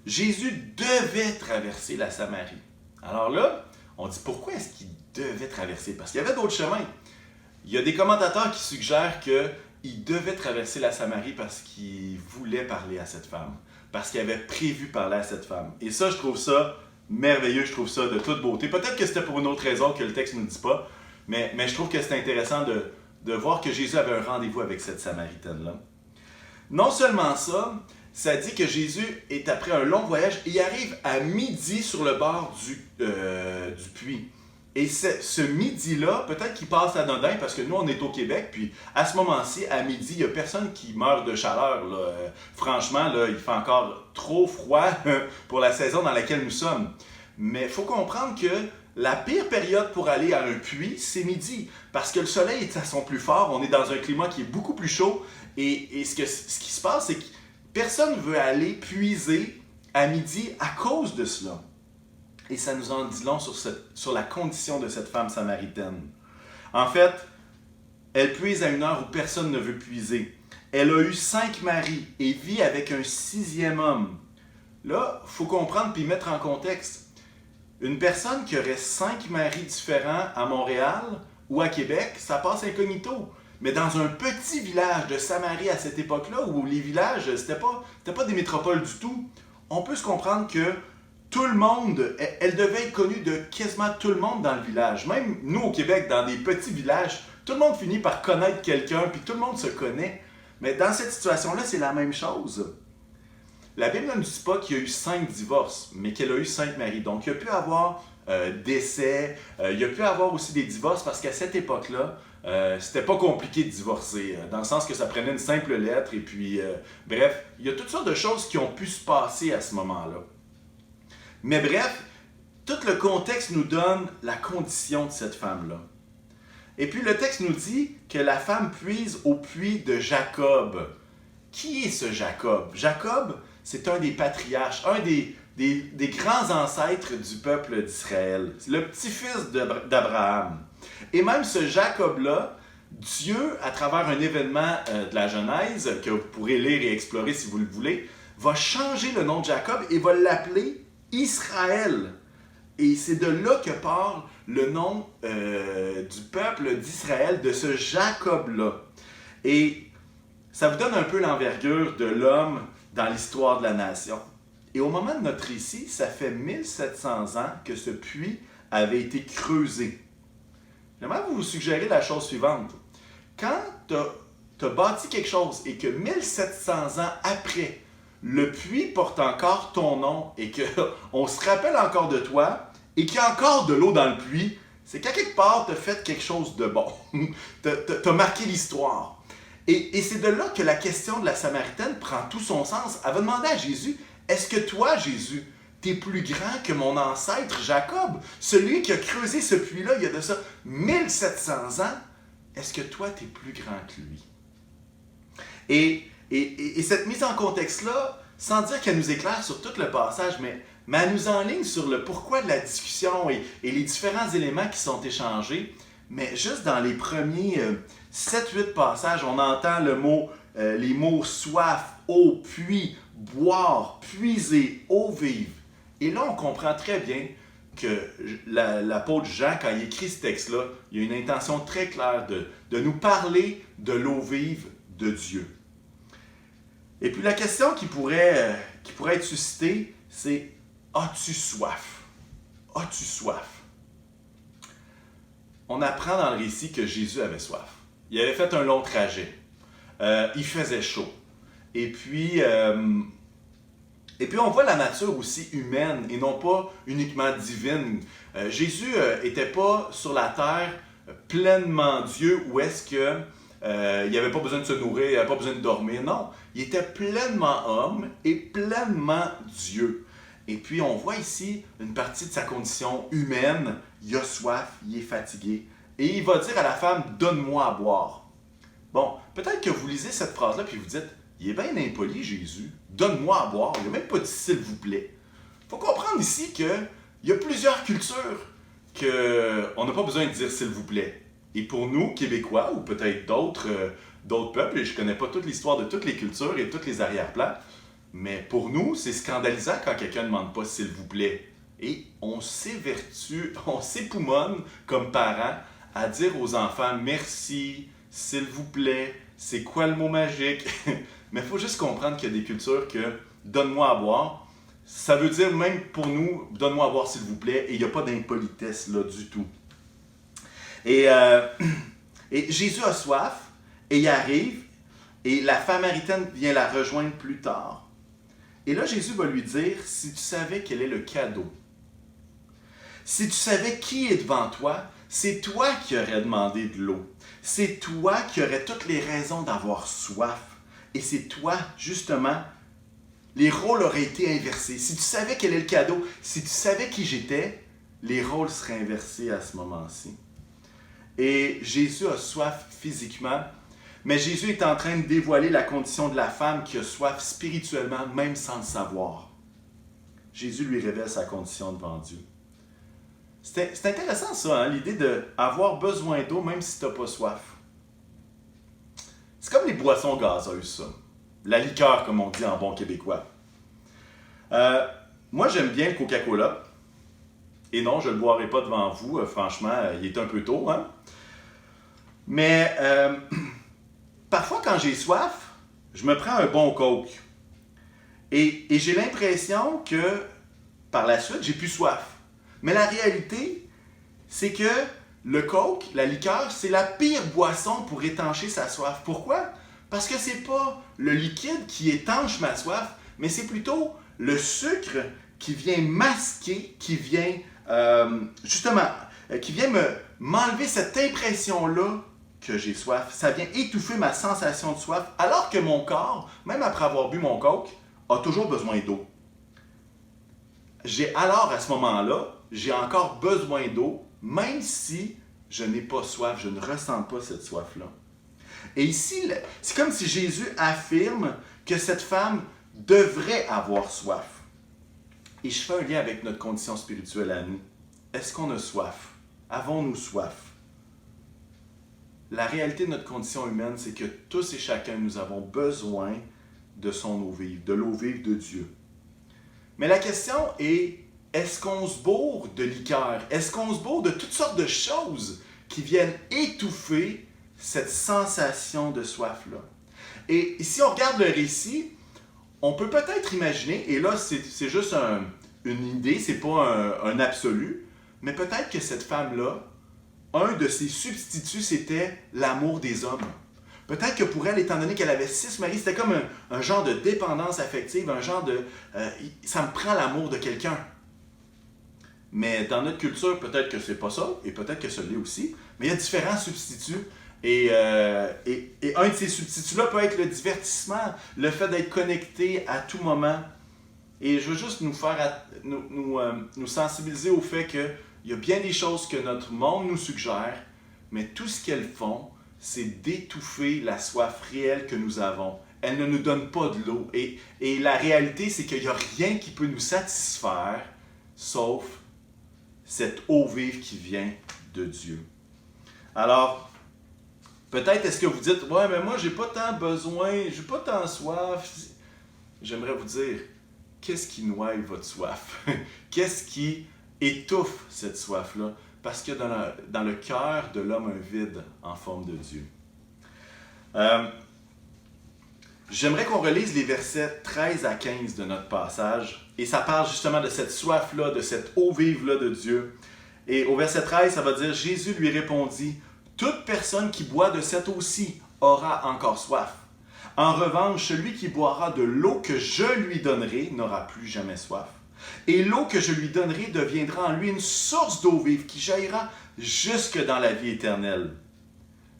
Speaker 3: Jésus devait traverser la Samarie. Alors là, on dit pourquoi est-ce qu'il devait traverser? Parce qu'il y avait d'autres chemins. Il y a des commentateurs qui suggèrent qu'il devait traverser la Samarie parce qu'il voulait parler à cette femme. Parce qu'il avait prévu parler à cette femme. Et ça, je trouve ça merveilleux, je trouve ça de toute beauté. Peut-être que c'était pour une autre raison que le texte ne nous dit pas, mais je trouve que c'est intéressant de voir que Jésus avait un rendez-vous avec cette Samaritaine-là. Non seulement ça, ça dit que Jésus est après un long voyage et il arrive à midi sur le bord du puits. Et ce midi-là, peut-être qu'il passe anodin parce que nous, on est au Québec, puis à ce moment-ci, à midi, il n'y a personne qui meurt de chaleur. Là. Franchement, là, il fait encore trop froid pour la saison dans laquelle nous sommes. Mais il faut comprendre que la pire période pour aller à un puits, c'est midi. Parce que le soleil est à son plus fort, on est dans un climat qui est beaucoup plus chaud. Et ce qui se passe, c'est que personne ne veut aller puiser à midi à cause de cela. Et ça nous en dit long sur la condition de cette femme samaritaine. En fait, elle puise à une heure où personne ne veut puiser. Elle a eu 5 maris et vit avec un 6e homme. Là, il faut comprendre puis mettre en contexte. Une personne qui aurait 5 maris différents à Montréal ou à Québec, ça passe incognito. Mais dans un petit village de Samarie à cette époque-là, où les villages, c'était pas des métropoles du tout, on peut se comprendre que tout le monde, elle devait être connue de quasiment tout le monde dans le village. Même nous au Québec, dans des petits villages, tout le monde finit par connaître quelqu'un, puis tout le monde se connaît. Mais dans cette situation-là, c'est la même chose. La Bible ne dit pas qu'il y a eu 5 divorces, mais qu'elle a eu 5 maris. Donc, il y a pu avoir décès, il y a pu avoir aussi des divorces, parce qu'à cette époque-là, c'était pas compliqué de divorcer, dans le sens que ça prenait une simple lettre, et puis, bref, il y a toutes sortes de choses qui ont pu se passer à ce moment-là. Mais bref, tout le contexte nous donne la condition de cette femme-là. Et puis le texte nous dit que la femme puise au puits de Jacob. Qui est ce Jacob? Jacob, c'est un des patriarches, un des grands ancêtres du peuple d'Israël. C'est le petit-fils d'Abraham. Et même ce Jacob-là, Dieu, à travers un événement de la Genèse, que vous pourrez lire et explorer si vous le voulez, va changer le nom de Jacob et va l'appeler Israël. Et c'est de là que part le nom du peuple d'Israël, de ce Jacob-là. Et ça vous donne un peu l'envergure de l'homme dans l'histoire de la nation. Et au moment de notre récit, ça fait 1700 ans que ce puits avait été creusé. J'aimerais vous suggérer la chose suivante. Quand tu as bâti quelque chose et que 1700 ans après, le puits porte encore ton nom et qu'on se rappelle encore de toi et qu'il y a encore de l'eau dans le puits, c'est qu'à quelque part, tu as fait quelque chose de bon. Tu as marqué l'histoire. Et c'est de là que la question de la Samaritaine prend tout son sens. Elle va demander à Jésus, est-ce que toi, Jésus, t'es plus grand que mon ancêtre Jacob, celui qui a creusé ce puits-là il y a de ça 1700 ans? Est-ce que toi, t'es plus grand que lui? Et cette mise en contexte-là, sans dire qu'elle nous éclaire sur tout le passage, mais elle nous enligne sur le pourquoi de la discussion et les différents éléments qui sont échangés. Mais juste dans les premiers 7-8 passages, on entend le mot les mots soif, eau, puits, boire, puiser, eau vive. Et là, on comprend très bien que l'apôtre Jean, quand il écrit ce texte-là, il y a une intention très claire de nous parler de l'eau vive de Dieu. Et puis la question qui pourrait être suscitée, c'est « As-tu soif? As-tu soif? » On apprend dans le récit que Jésus avait soif. Il avait fait un long trajet. Il faisait chaud. Et puis on voit la nature aussi humaine et non pas uniquement divine. Jésus n'était pas sur la terre pleinement Dieu où est-ce que il n'avait pas besoin de se nourrir, il n'avait pas besoin de dormir. Non, il était pleinement homme et pleinement Dieu. Et puis on voit ici une partie de sa condition humaine. Il a soif, il est fatigué. Et il va dire à la femme, « Donne-moi à boire. » Bon, peut-être que vous lisez cette phrase-là puis vous dites, il est bien impoli, Jésus. Donne-moi à boire. Il n'a même pas dit s'il vous plaît. Il faut comprendre ici qu'il y a plusieurs cultures qu'on n'a pas besoin de dire s'il vous plaît. Et pour nous, Québécois, ou peut-être d'autres peuples, et je ne connais pas toute l'histoire de toutes les cultures et tous les arrière-plans, mais pour nous, c'est scandalisant quand quelqu'un ne demande pas s'il vous plaît. Et on s'évertue, on s'époumonne comme parents à dire aux enfants merci, s'il vous plaît, c'est quoi le mot magique? Mais il faut juste comprendre qu'il y a des cultures que donne-moi à boire, ça veut dire même pour nous, donne-moi à boire s'il vous plaît, et il n'y a pas d'impolitesse là du tout. Et Jésus a soif, et il arrive, et la femme samaritaine vient la rejoindre plus tard. Et là, Jésus va lui dire, si tu savais quel est le cadeau, si tu savais qui est devant toi, c'est toi qui aurais demandé de l'eau. C'est toi qui aurais toutes les raisons d'avoir soif. Et c'est toi, justement, les rôles auraient été inversés. Si tu savais quel est le cadeau, si tu savais qui j'étais, les rôles seraient inversés à ce moment-ci. Et Jésus a soif physiquement, mais Jésus est en train de dévoiler la condition de la femme qui a soif spirituellement, même sans le savoir. Jésus lui révèle sa condition devant Dieu. C'est intéressant ça, hein, l'idée d'avoir besoin d'eau même si tu n'as pas soif. C'est comme les boissons gazeuses, ça. La liqueur, comme on dit en bon québécois. Moi, j'aime bien le Coca-Cola. Et non, je ne le boirai pas devant vous. Franchement, il est un peu tôt. Hein? Mais parfois, quand j'ai soif, je me prends un bon Coke. Et j'ai l'impression que par la suite, j'ai plus soif. Mais la réalité, c'est que le Coke, la liqueur, c'est la pire boisson pour étancher sa soif. Pourquoi? Parce que c'est pas le liquide qui étanche ma soif, mais c'est plutôt le sucre qui vient masquer, qui vient m'enlever cette impression-là que j'ai soif. Ça vient étouffer ma sensation de soif, alors que mon corps, même après avoir bu mon Coke, a toujours besoin d'eau. Alors, à ce moment-là, j'ai encore besoin d'eau, même si je n'ai pas soif, je ne ressens pas cette soif-là. Et ici, c'est comme si Jésus affirme que cette femme devrait avoir soif. Et je fais un lien avec notre condition spirituelle à nous. Est-ce qu'on a soif? Avons-nous soif? La réalité de notre condition humaine, c'est que tous et chacun, nous avons besoin de son eau vive, de l'eau vive de Dieu. Mais la question est, est-ce qu'on se bourre de liqueur? Est-ce qu'on se bourre de toutes sortes de choses qui viennent étouffer cette sensation de soif-là? Et si on regarde le récit, on peut peut-être imaginer, et là c'est juste une idée, c'est pas un absolu, mais peut-être que cette femme-là, un de ses substituts, c'était l'amour des hommes. Peut-être que pour elle, étant donné qu'elle avait 6 maris, c'était comme un genre de dépendance affective, un genre de ça me prend l'amour de quelqu'un. Mais dans notre culture, peut-être que c'est pas ça, et peut-être que ça l'est aussi, mais il y a différents substituts. Et un de ces substituts-là peut être le divertissement, le fait d'être connecté à tout moment. Et je veux juste nous sensibiliser au fait qu'il y a bien des choses que notre monde nous suggère, mais tout ce qu'elles font, c'est d'étouffer la soif réelle que nous avons. Elles ne nous donnent pas de l'eau. Et la réalité, c'est qu'il n'y a rien qui peut nous satisfaire, sauf cette eau vive qui vient de Dieu. Alors, Peut-être est-ce que vous dites, ouais, mais moi, j'ai pas tant besoin, j'ai pas tant soif. J'aimerais vous dire, qu'est-ce qui noie votre soif? Qu'est-ce qui étouffe cette soif-là? Parce que dans le cœur de l'homme, un vide en forme de Dieu. J'aimerais qu'on relise les versets 13 à 15 de notre passage. Et ça parle justement de cette soif-là, de cette eau vive-là de Dieu. Et au verset 13, ça va dire, Jésus lui répondit, « Toute personne qui boit de cette eau-ci aura encore soif. En revanche, celui qui boira de l'eau que je lui donnerai n'aura plus jamais soif. Et l'eau que je lui donnerai deviendra en lui une source d'eau vive qui jaillira jusque dans la vie éternelle. »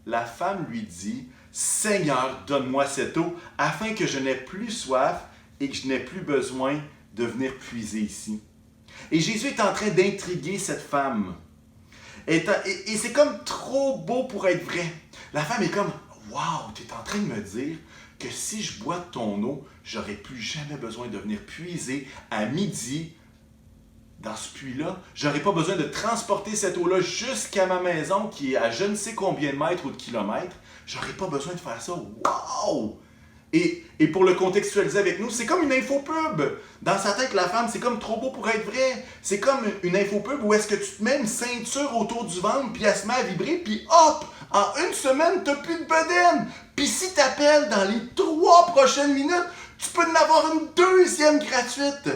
Speaker 3: La femme lui dit, « Seigneur, donne-moi cette eau, afin que je n'ai plus soif et que je n'ai plus besoin de venir puiser ici. » Et Jésus est en train d'intriguer cette femme. Et c'est comme trop beau pour être vrai. La femme est comme, « Wow, tu es en train de me dire que si je bois de ton eau, j'aurai plus jamais besoin de venir puiser à midi dans ce puits-là. J'aurai pas besoin de transporter cette eau-là jusqu'à ma maison qui est à je ne sais combien de mètres ou de kilomètres. J'aurai pas besoin de faire ça. Wow! Et pour le contextualiser avec nous, c'est comme une infopub. Dans sa tête, la femme, c'est comme trop beau pour être vrai. C'est comme une infopub où est-ce que tu te mets une ceinture autour du ventre, puis elle se met à vibrer, puis hop! En une semaine, t'as plus de bedaine. Puis si t'appelles dans les 3 prochaines minutes, tu peux en avoir une deuxième gratuite.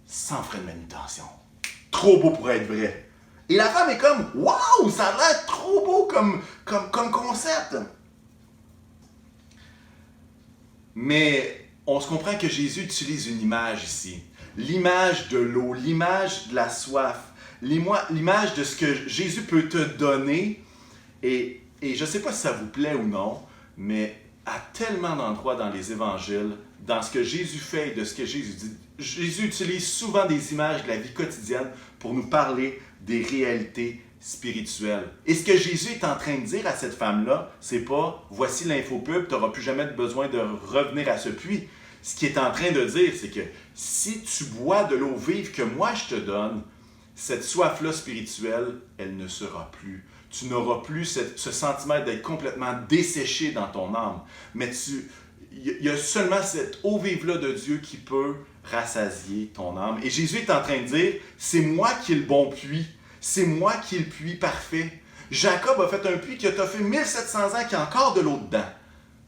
Speaker 3: Sans frais de manutention. Trop beau pour être vrai. Et la femme est comme, waouh, ça a l'air trop beau comme concept. Mais on se comprend que Jésus utilise une image ici. L'image de l'eau, l'image de la soif, l'image de ce que Jésus peut te donner. Et je ne sais pas si ça vous plaît ou non, mais à tellement d'endroits dans les évangiles, dans ce que Jésus fait et de ce que Jésus dit, Jésus utilise souvent des images de la vie quotidienne pour nous parler des réalités spirituelles. Et ce que Jésus est en train de dire à cette femme-là, c'est pas « voici l'infopub, tu n'auras plus jamais besoin de revenir à ce puits ». Ce qu'il est en train de dire, c'est que si tu bois de l'eau vive que moi je te donne, cette soif-là spirituelle, elle ne sera plus. Tu n'auras plus ce sentiment d'être complètement desséché dans ton âme. Mais il y a seulement cette eau vive-là de Dieu qui peut rassasier ton âme. Et Jésus est en train de dire, c'est moi qui ai le bon puits. C'est moi qui ai le puits parfait. Jacob a fait un puits qui a toffé 1700 ans, qui a encore de l'eau dedans.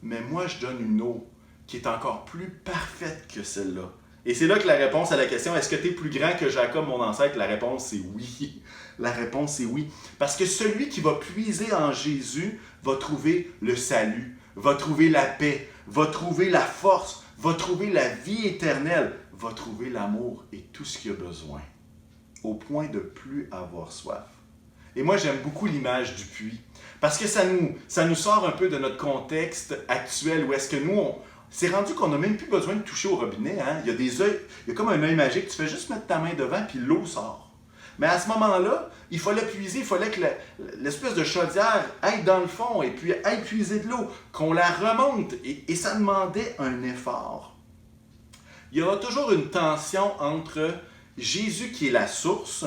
Speaker 3: Mais moi, je donne une eau qui est encore plus parfaite que celle-là. Et c'est là que la réponse à la question, est-ce que tu es plus grand que Jacob, mon ancêtre? La réponse, c'est oui. La réponse, c'est oui. Parce que celui qui va puiser en Jésus va trouver le salut, va trouver la paix, va trouver la force, va trouver la vie éternelle, va trouver l'amour et tout ce qu'il a besoin, au point de plus avoir soif. Et moi, j'aime beaucoup l'image du puits, parce que ça nous sort un peu de notre contexte actuel, où est-ce que nous, c'est rendu qu'on n'a même plus besoin de toucher au robinet. Hein? Il y a des œils, il y a comme un œil magique, tu fais juste mettre ta main devant, puis l'eau sort. Mais à ce moment-là, il fallait puiser, il fallait que l'espèce de chaudière aille dans le fond et puis aille puiser de l'eau, qu'on la remonte. Et ça demandait un effort. Il y aura toujours une tension entre Jésus qui est la source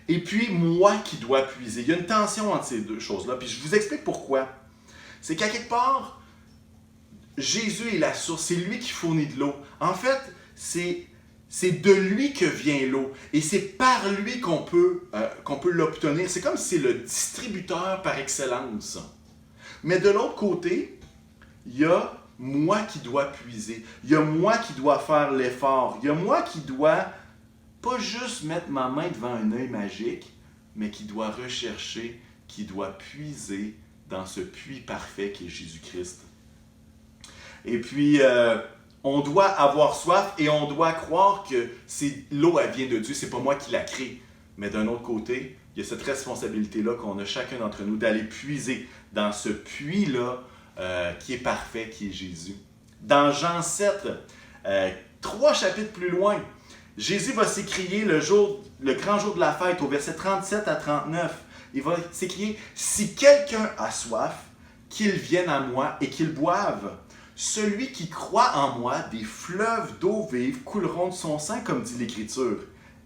Speaker 3: et puis moi qui dois puiser. Il y a une tension entre ces deux choses-là. Puis je vous explique pourquoi. C'est qu'à quelque part, Jésus est la source, c'est lui qui fournit de l'eau. En fait, c'est de lui que vient l'eau. Et c'est par lui qu'on peut l'obtenir. C'est comme si c'est le distributeur par excellence. Mais de l'autre côté, il y a moi qui dois puiser. Il y a moi qui dois faire l'effort. Il y a moi qui dois pas juste mettre ma main devant un œil magique, mais qui doit rechercher, qui doit puiser dans ce puits parfait qui est Jésus-Christ. Et puis, on doit avoir soif et on doit croire que l'eau, elle vient de Dieu, c'est pas moi qui la crée. Mais d'un autre côté, il y a cette responsabilité-là qu'on a chacun d'entre nous d'aller puiser dans ce puits-là qui est parfait, qui est Jésus. Dans Jean 7, 3 chapitres plus loin, Jésus va s'écrier le grand jour de la fête, au verset 37 à 39. Il va s'écrier « Si quelqu'un a soif, qu'il vienne à moi et qu'il boive. Celui qui croit en moi, des fleuves d'eau vive couleront de son sein, comme dit l'Écriture. »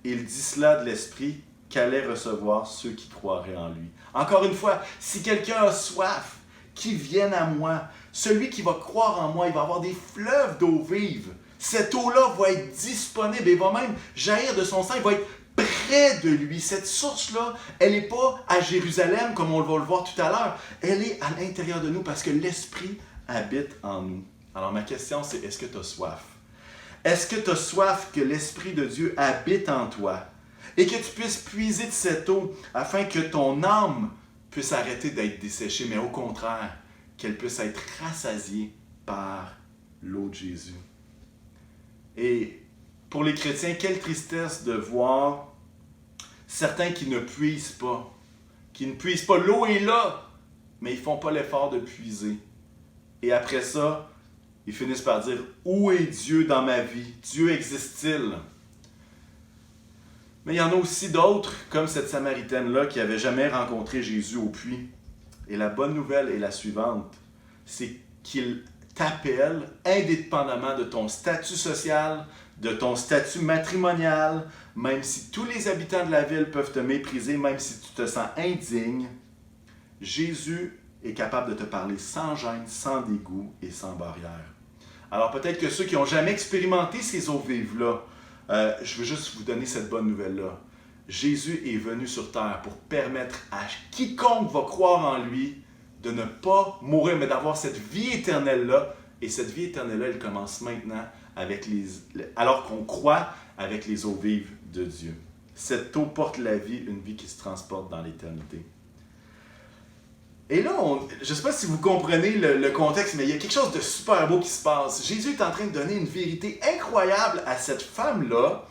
Speaker 3: Il dit cela de l'Esprit, qu'allaient recevoir ceux qui croiraient en lui. Encore une fois, si quelqu'un a soif, qu'il vienne à moi. Celui qui va croire en moi, il va avoir des fleuves d'eau vive. Cette eau-là va être disponible et va même jaillir de son sein, il va être près de lui. Cette source-là, elle n'est pas à Jérusalem comme on va le voir tout à l'heure. Elle est à l'intérieur de nous parce que l'Esprit habite en nous. Alors ma question c'est, est-ce que tu as soif? Est-ce que tu as soif que l'Esprit de Dieu habite en toi et que tu puisses puiser de cette eau afin que ton âme puisse arrêter d'être desséchée, mais au contraire, qu'elle puisse être rassasiée par l'eau de Jésus. Et pour les chrétiens, quelle tristesse de voir certains qui ne puisent pas. L'eau est là, mais ils ne font pas l'effort de puiser. Et après ça, ils finissent par dire « Où est Dieu dans ma vie? Dieu existe-t-il? » Mais il y en a aussi d'autres, comme cette Samaritaine-là, qui n'avait jamais rencontré Jésus au puits. Et la bonne nouvelle est la suivante, c'est qu'il t'appelle indépendamment de ton statut social, de ton statut matrimonial, même si tous les habitants de la ville peuvent te mépriser, même si tu te sens indigne, Jésus est capable de te parler sans gêne, sans dégoût et sans barrière. Alors peut-être que ceux qui n'ont jamais expérimenté ces eaux vives-là, je veux juste vous donner cette bonne nouvelle-là. Jésus est venu sur terre pour permettre à quiconque va croire en lui de ne pas mourir, mais d'avoir cette vie éternelle-là. Et cette vie éternelle-là, elle commence maintenant alors qu'on croit avec les eaux vives de Dieu. Cette eau porte la vie, une vie qui se transporte dans l'éternité. Et là, je ne sais pas si vous comprenez le contexte, mais il y a quelque chose de super beau qui se passe. Jésus est en train de donner une vérité incroyable à cette femme-là.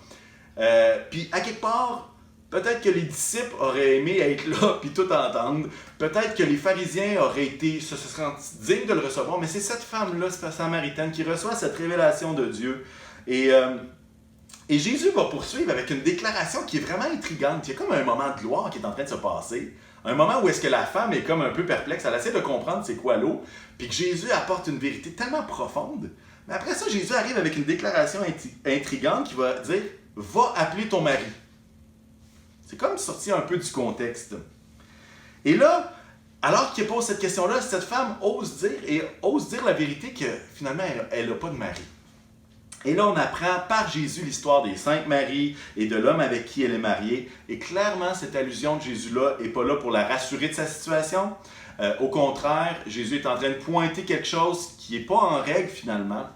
Speaker 3: Puis, à quelque part, peut-être que les disciples auraient aimé être là puis tout entendre. Peut-être que les pharisiens se seraient dignes de le recevoir. Mais c'est cette femme-là, cette Samaritaine, qui reçoit cette révélation de Dieu. Et Jésus va poursuivre avec une déclaration qui est vraiment intrigante. Il y a comme un moment de gloire qui est en train de se passer. Un moment où est-ce que la femme est comme un peu perplexe. Elle essaie de comprendre c'est quoi l'eau. Puis que Jésus apporte une vérité tellement profonde. Mais après ça, Jésus arrive avec une déclaration intrigante qui va dire « Va appeler ton mari ». C'est comme sorti un peu du contexte. Et là, alors qu'il pose cette question-là, cette femme ose dire la vérité que finalement, elle n'a pas de mari. Et là, on apprend par Jésus l'histoire des 5 maris et de l'homme avec qui elle est mariée. Et clairement, cette allusion de Jésus-là n'est pas là pour la rassurer de sa situation. Au contraire, Jésus est en train de pointer quelque chose qui n'est pas en règle finalement.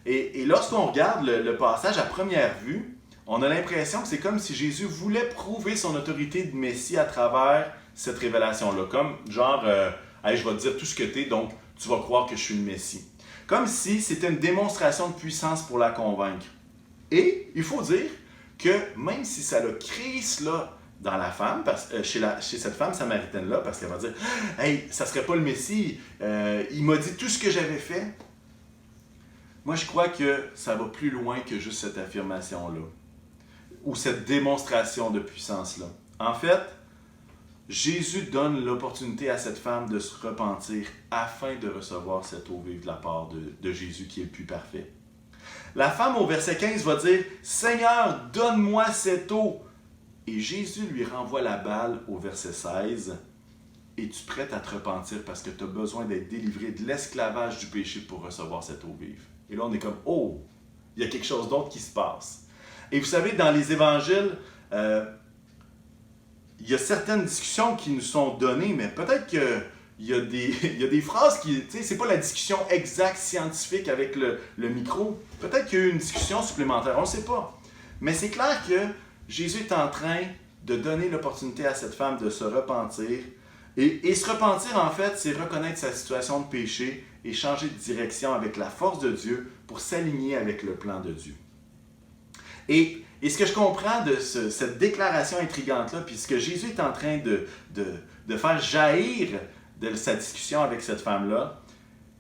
Speaker 3: Et lorsqu'on regarde le passage à première vue, on a l'impression que c'est comme si Jésus voulait prouver son autorité de Messie à travers cette révélation-là. Comme genre, hey, je vais te dire tout ce que tu es, donc tu vas croire que je suis le Messie. Comme si c'était une démonstration de puissance pour la convaincre. Et il faut dire que même si ça a créé cela dans la femme, chez cette femme samaritaine-là, parce qu'elle va dire « Hey, ça serait pas le Messie, il m'a dit tout ce que j'avais fait. » Moi, je crois que ça va plus loin que juste cette affirmation-là, ou cette démonstration de puissance-là. En fait, Jésus donne l'opportunité à cette femme de se repentir afin de recevoir cette eau vive de la part de Jésus qui est le plus parfait. La femme au verset 15 va dire « Seigneur, donne-moi cette eau ». Et Jésus lui renvoie la balle au verset 16 « Es-tu prête à te repentir parce que tu as besoin d'être délivré de l'esclavage du péché pour recevoir cette eau vive ». Et là, on est comme « Oh, il y a quelque chose d'autre qui se passe ». Et vous savez, dans les évangiles, il y a certaines discussions qui nous sont données, mais peut-être qu'il y a des phrases qui, tu sais, c'est pas la discussion exacte scientifique avec le micro. Peut-être qu'il y a eu une discussion supplémentaire, on ne sait pas. Mais c'est clair que Jésus est en train de donner l'opportunité à cette femme de se repentir. Et se repentir, en fait, c'est reconnaître sa situation de péché et changer de direction avec la force de Dieu pour s'aligner avec le plan de Dieu. Et ce que je comprends de cette déclaration intrigante-là, puis ce que Jésus est en train de faire jaillir de sa discussion avec cette femme-là,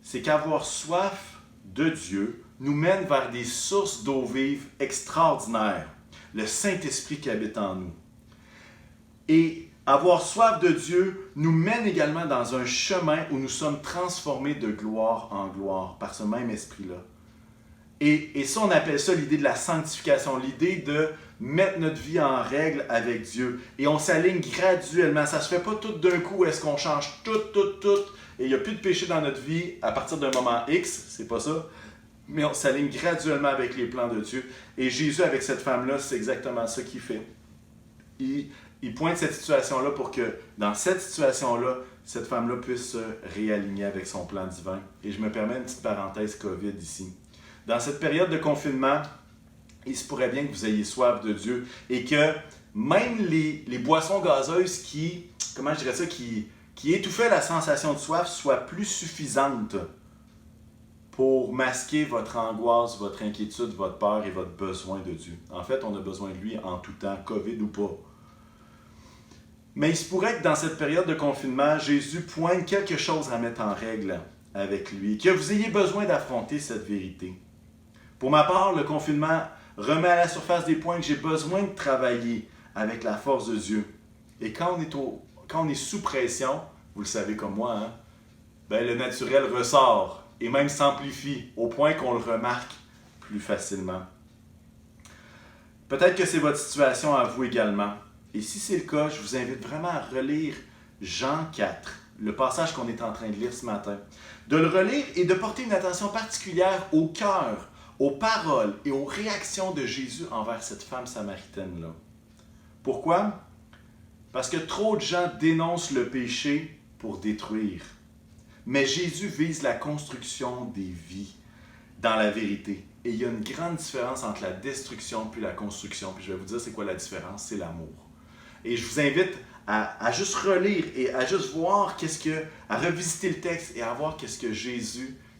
Speaker 3: c'est qu'avoir soif de Dieu nous mène vers des sources d'eau vive extraordinaires, le Saint-Esprit qui habite en nous. Et avoir soif de Dieu nous mène également dans un chemin où nous sommes transformés de gloire en gloire par ce même Esprit-là. Et ça, on appelle ça l'idée de la sanctification, l'idée de mettre notre vie en règle avec Dieu. Et on s'aligne graduellement. Ça ne se fait pas tout d'un coup, est-ce qu'on change tout, et il n'y a plus de péché dans notre vie à partir d'un moment X, c'est pas ça. Mais on s'aligne graduellement avec les plans de Dieu. Et Jésus, avec cette femme-là, c'est exactement ça qu'il fait. Il pointe cette situation-là pour que, dans cette situation-là, cette femme-là puisse se réaligner avec son plan divin. Et je me permets une petite parenthèse COVID ici. Dans cette période de confinement, il se pourrait bien que vous ayez soif de Dieu et que même les boissons gazeuses qui étouffaient la sensation de soif soient plus suffisantes pour masquer votre angoisse, votre inquiétude, votre peur et votre besoin de Dieu. En fait, on a besoin de lui en tout temps, COVID ou pas. Mais il se pourrait que dans cette période de confinement, Jésus pointe quelque chose à mettre en règle avec lui, que vous ayez besoin d'affronter cette vérité. Pour ma part, le confinement remet à la surface des points que j'ai besoin de travailler avec la force de Dieu. Et quand on est sous pression, vous le savez comme moi, hein, le naturel ressort et même s'amplifie au point qu'on le remarque plus facilement. Peut-être que c'est votre situation à vous également. Et si c'est le cas, je vous invite vraiment à relire Jean 4, le passage qu'on est en train de lire ce matin. De le relire et de porter une attention particulière au cœur, aux paroles et aux réactions de Jésus envers cette femme samaritaine-là. Pourquoi? Parce que trop de gens dénoncent le péché pour détruire. Mais Jésus vise la construction des vies dans la vérité. Et il y a une grande différence entre la destruction puis la construction. Puis je vais vous dire c'est quoi la différence, c'est l'amour. Et je vous invite à juste relire et à juste voir à revisiter le texte et à voir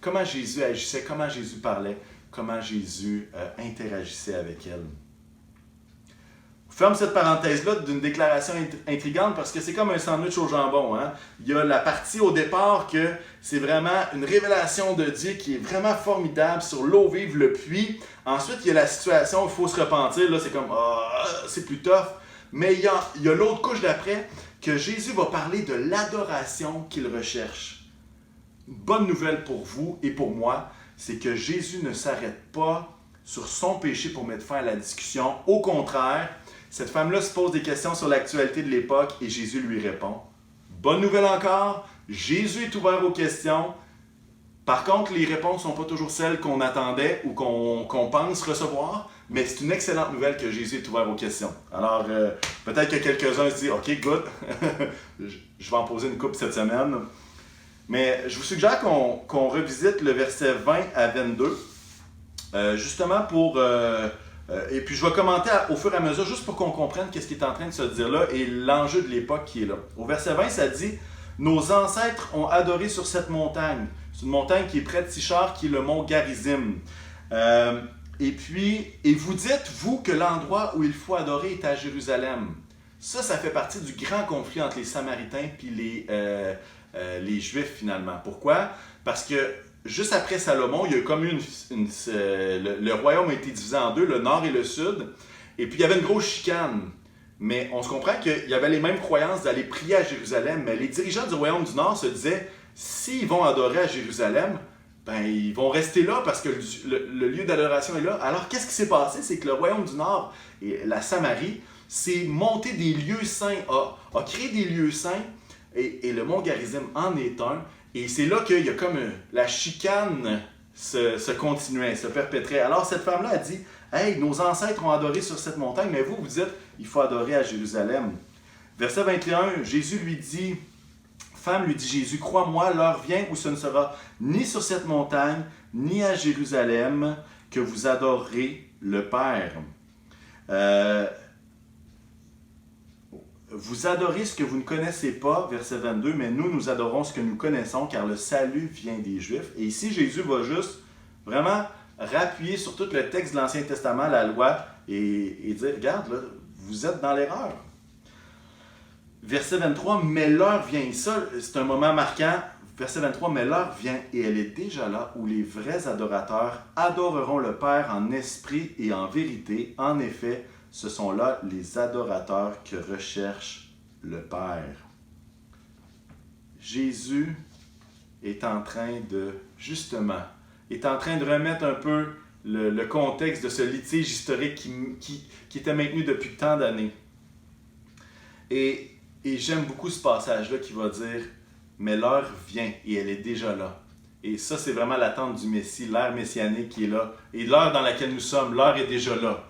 Speaker 3: comment Jésus agissait, comment Jésus parlait, comment Jésus interagissait avec elle. Je ferme cette parenthèse-là d'une déclaration intrigante parce que c'est comme un sandwich au jambon. Hein? Il y a la partie au départ que c'est vraiment une révélation de Dieu qui est vraiment formidable sur l'eau vive, le puits. Ensuite, il y a la situation où il faut se repentir. Là, c'est comme, c'est plus tough. Mais il y a l'autre couche d'après que Jésus va parler de l'adoration qu'il recherche. Une bonne nouvelle pour vous et pour moi, c'est que Jésus ne s'arrête pas sur son péché pour mettre fin à la discussion. Au contraire, cette femme-là se pose des questions sur l'actualité de l'époque et Jésus lui répond. Bonne nouvelle encore, Jésus est ouvert aux questions. Par contre, les réponses ne sont pas toujours celles qu'on attendait ou qu'on pense recevoir, mais c'est une excellente nouvelle que Jésus est ouvert aux questions. Alors, peut-être que quelques-uns se disent « Ok, good, je vais en poser une couple cette semaine. » Mais je vous suggère qu'on revisite le verset 20 à 22, justement pour... et puis je vais commenter au fur et à mesure, juste pour qu'on comprenne ce qui est en train de se dire là et l'enjeu de l'époque qui est là. Au verset 20, ça dit « Nos ancêtres ont adoré sur cette montagne. » C'est une montagne qui est près de Sichar, qui est le mont Garizim. Et vous dites, vous, que l'endroit où il faut adorer est à Jérusalem. Ça fait partie du grand conflit entre les Samaritains et les Juifs, finalement. Pourquoi? Parce que juste après Salomon, il y a eu comme le royaume a été divisé en deux, le nord et le sud. Et puis, il y avait une grosse chicane. Mais on se comprend qu'il y avait les mêmes croyances d'aller prier à Jérusalem. Mais les dirigeants du royaume du nord se disaient, s'ils vont adorer à Jérusalem, ils vont rester là parce que le lieu d'adoration est là. Alors, qu'est-ce qui s'est passé? C'est que le royaume du Nord et la Samarie s'est monté des lieux saints, a créé des lieux saints, et le mont Garizim en est un. Et c'est là qu'il y a comme la chicane se continuait, se perpétrait. Alors, cette femme-là a dit, « Hey, nos ancêtres ont adoré sur cette montagne, mais vous dites, il faut adorer à Jérusalem. » Verset 21, Jésus lui dit, Femme, lui dit Jésus, crois-moi, l'heure vient où ce ne sera ni sur cette montagne, ni à Jérusalem que vous adorerez le Père. Vous adorez ce que vous ne connaissez pas, verset 22, mais nous adorons ce que nous connaissons, car le salut vient des Juifs. Et ici, Jésus va juste vraiment rappuyer sur tout le texte de l'Ancien Testament, la loi, et dire, regarde, là, vous êtes dans l'erreur. Verset 23, mais l'heure vient, ça c'est un moment marquant, verset 23, mais l'heure vient et elle est déjà là où les vrais adorateurs adoreront le Père en esprit et en vérité. En effet, ce sont là les adorateurs que recherche le Père. Jésus est en train de remettre un peu le contexte de ce litige historique qui était maintenu depuis tant d'années. Et j'aime beaucoup ce passage-là qui va dire « Mais l'heure vient et elle est déjà là ». Et ça, c'est vraiment l'attente du Messie, l'ère messianique qui est là. Et l'heure dans laquelle nous sommes, l'heure est déjà là,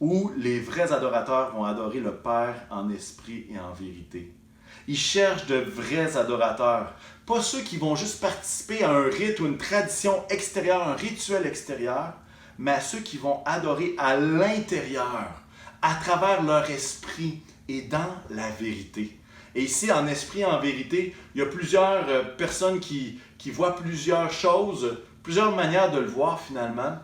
Speaker 3: où les vrais adorateurs vont adorer le Père en esprit et en vérité. Ils cherchent de vrais adorateurs, pas ceux qui vont juste participer à un rite ou une tradition extérieure, un rituel extérieur, mais à ceux qui vont adorer à l'intérieur, à travers leur esprit et dans la vérité. Et ici, en esprit et en vérité, il y a plusieurs personnes qui voient plusieurs choses, plusieurs manières de le voir finalement.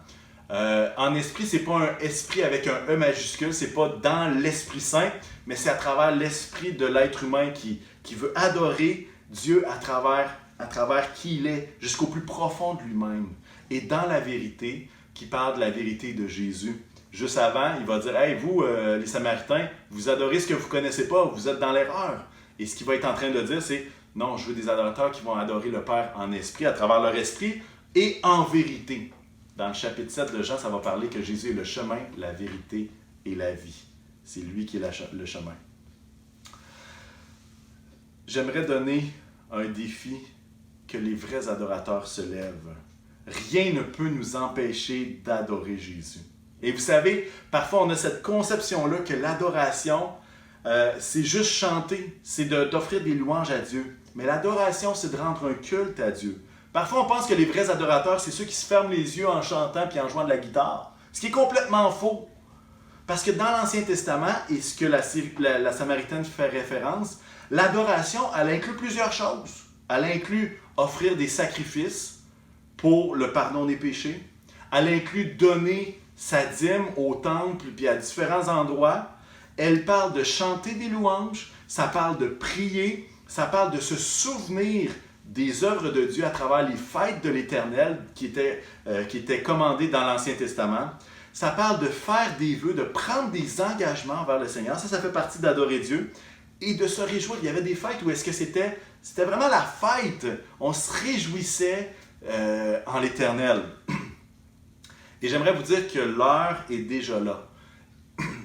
Speaker 3: En esprit, c'est pas un esprit avec un E majuscule, c'est pas dans l'Esprit Saint, mais c'est à travers l'esprit de l'être humain qui veut adorer Dieu à travers qui il est, jusqu'au plus profond de lui-même. Et dans la vérité, qui parle de la vérité de Jésus. Juste avant, il va dire « Hey, vous, les Samaritains, vous adorez ce que vous ne connaissez pas, vous êtes dans l'erreur. » Et ce qu'il va être en train de dire, c'est « Non, je veux des adorateurs qui vont adorer le Père en esprit, à travers leur esprit, et en vérité. » Dans le chapitre 7 de Jean, ça va parler que Jésus est le chemin, la vérité et la vie. C'est lui qui est le chemin. J'aimerais donner un défi que les vrais adorateurs se lèvent. Rien ne peut nous empêcher d'adorer Jésus. Et vous savez, parfois on a cette conception-là que l'adoration, c'est juste chanter, c'est d'offrir des louanges à Dieu. Mais l'adoration, c'est de rendre un culte à Dieu. Parfois on pense que les vrais adorateurs, c'est ceux qui se ferment les yeux en chantant puis en jouant de la guitare. Ce qui est complètement faux. Parce que dans l'Ancien Testament, et ce que la Samaritaine fait référence, l'adoration, elle inclut plusieurs choses. Elle inclut offrir des sacrifices pour le pardon des péchés. Elle inclut donner sa dîme au temple puis à différents endroits. Elle parle de chanter des louanges, ça parle de prier, ça parle de se souvenir des œuvres de Dieu à travers les fêtes de l'Éternel qui étaient commandées dans l'Ancien Testament. Ça parle de faire des vœux, de prendre des engagements envers le Seigneur. Ça fait partie d'adorer Dieu et de se réjouir. Il y avait des fêtes où est-ce que c'était vraiment la fête. On se réjouissait en l'Éternel. Et j'aimerais vous dire que l'heure est déjà là.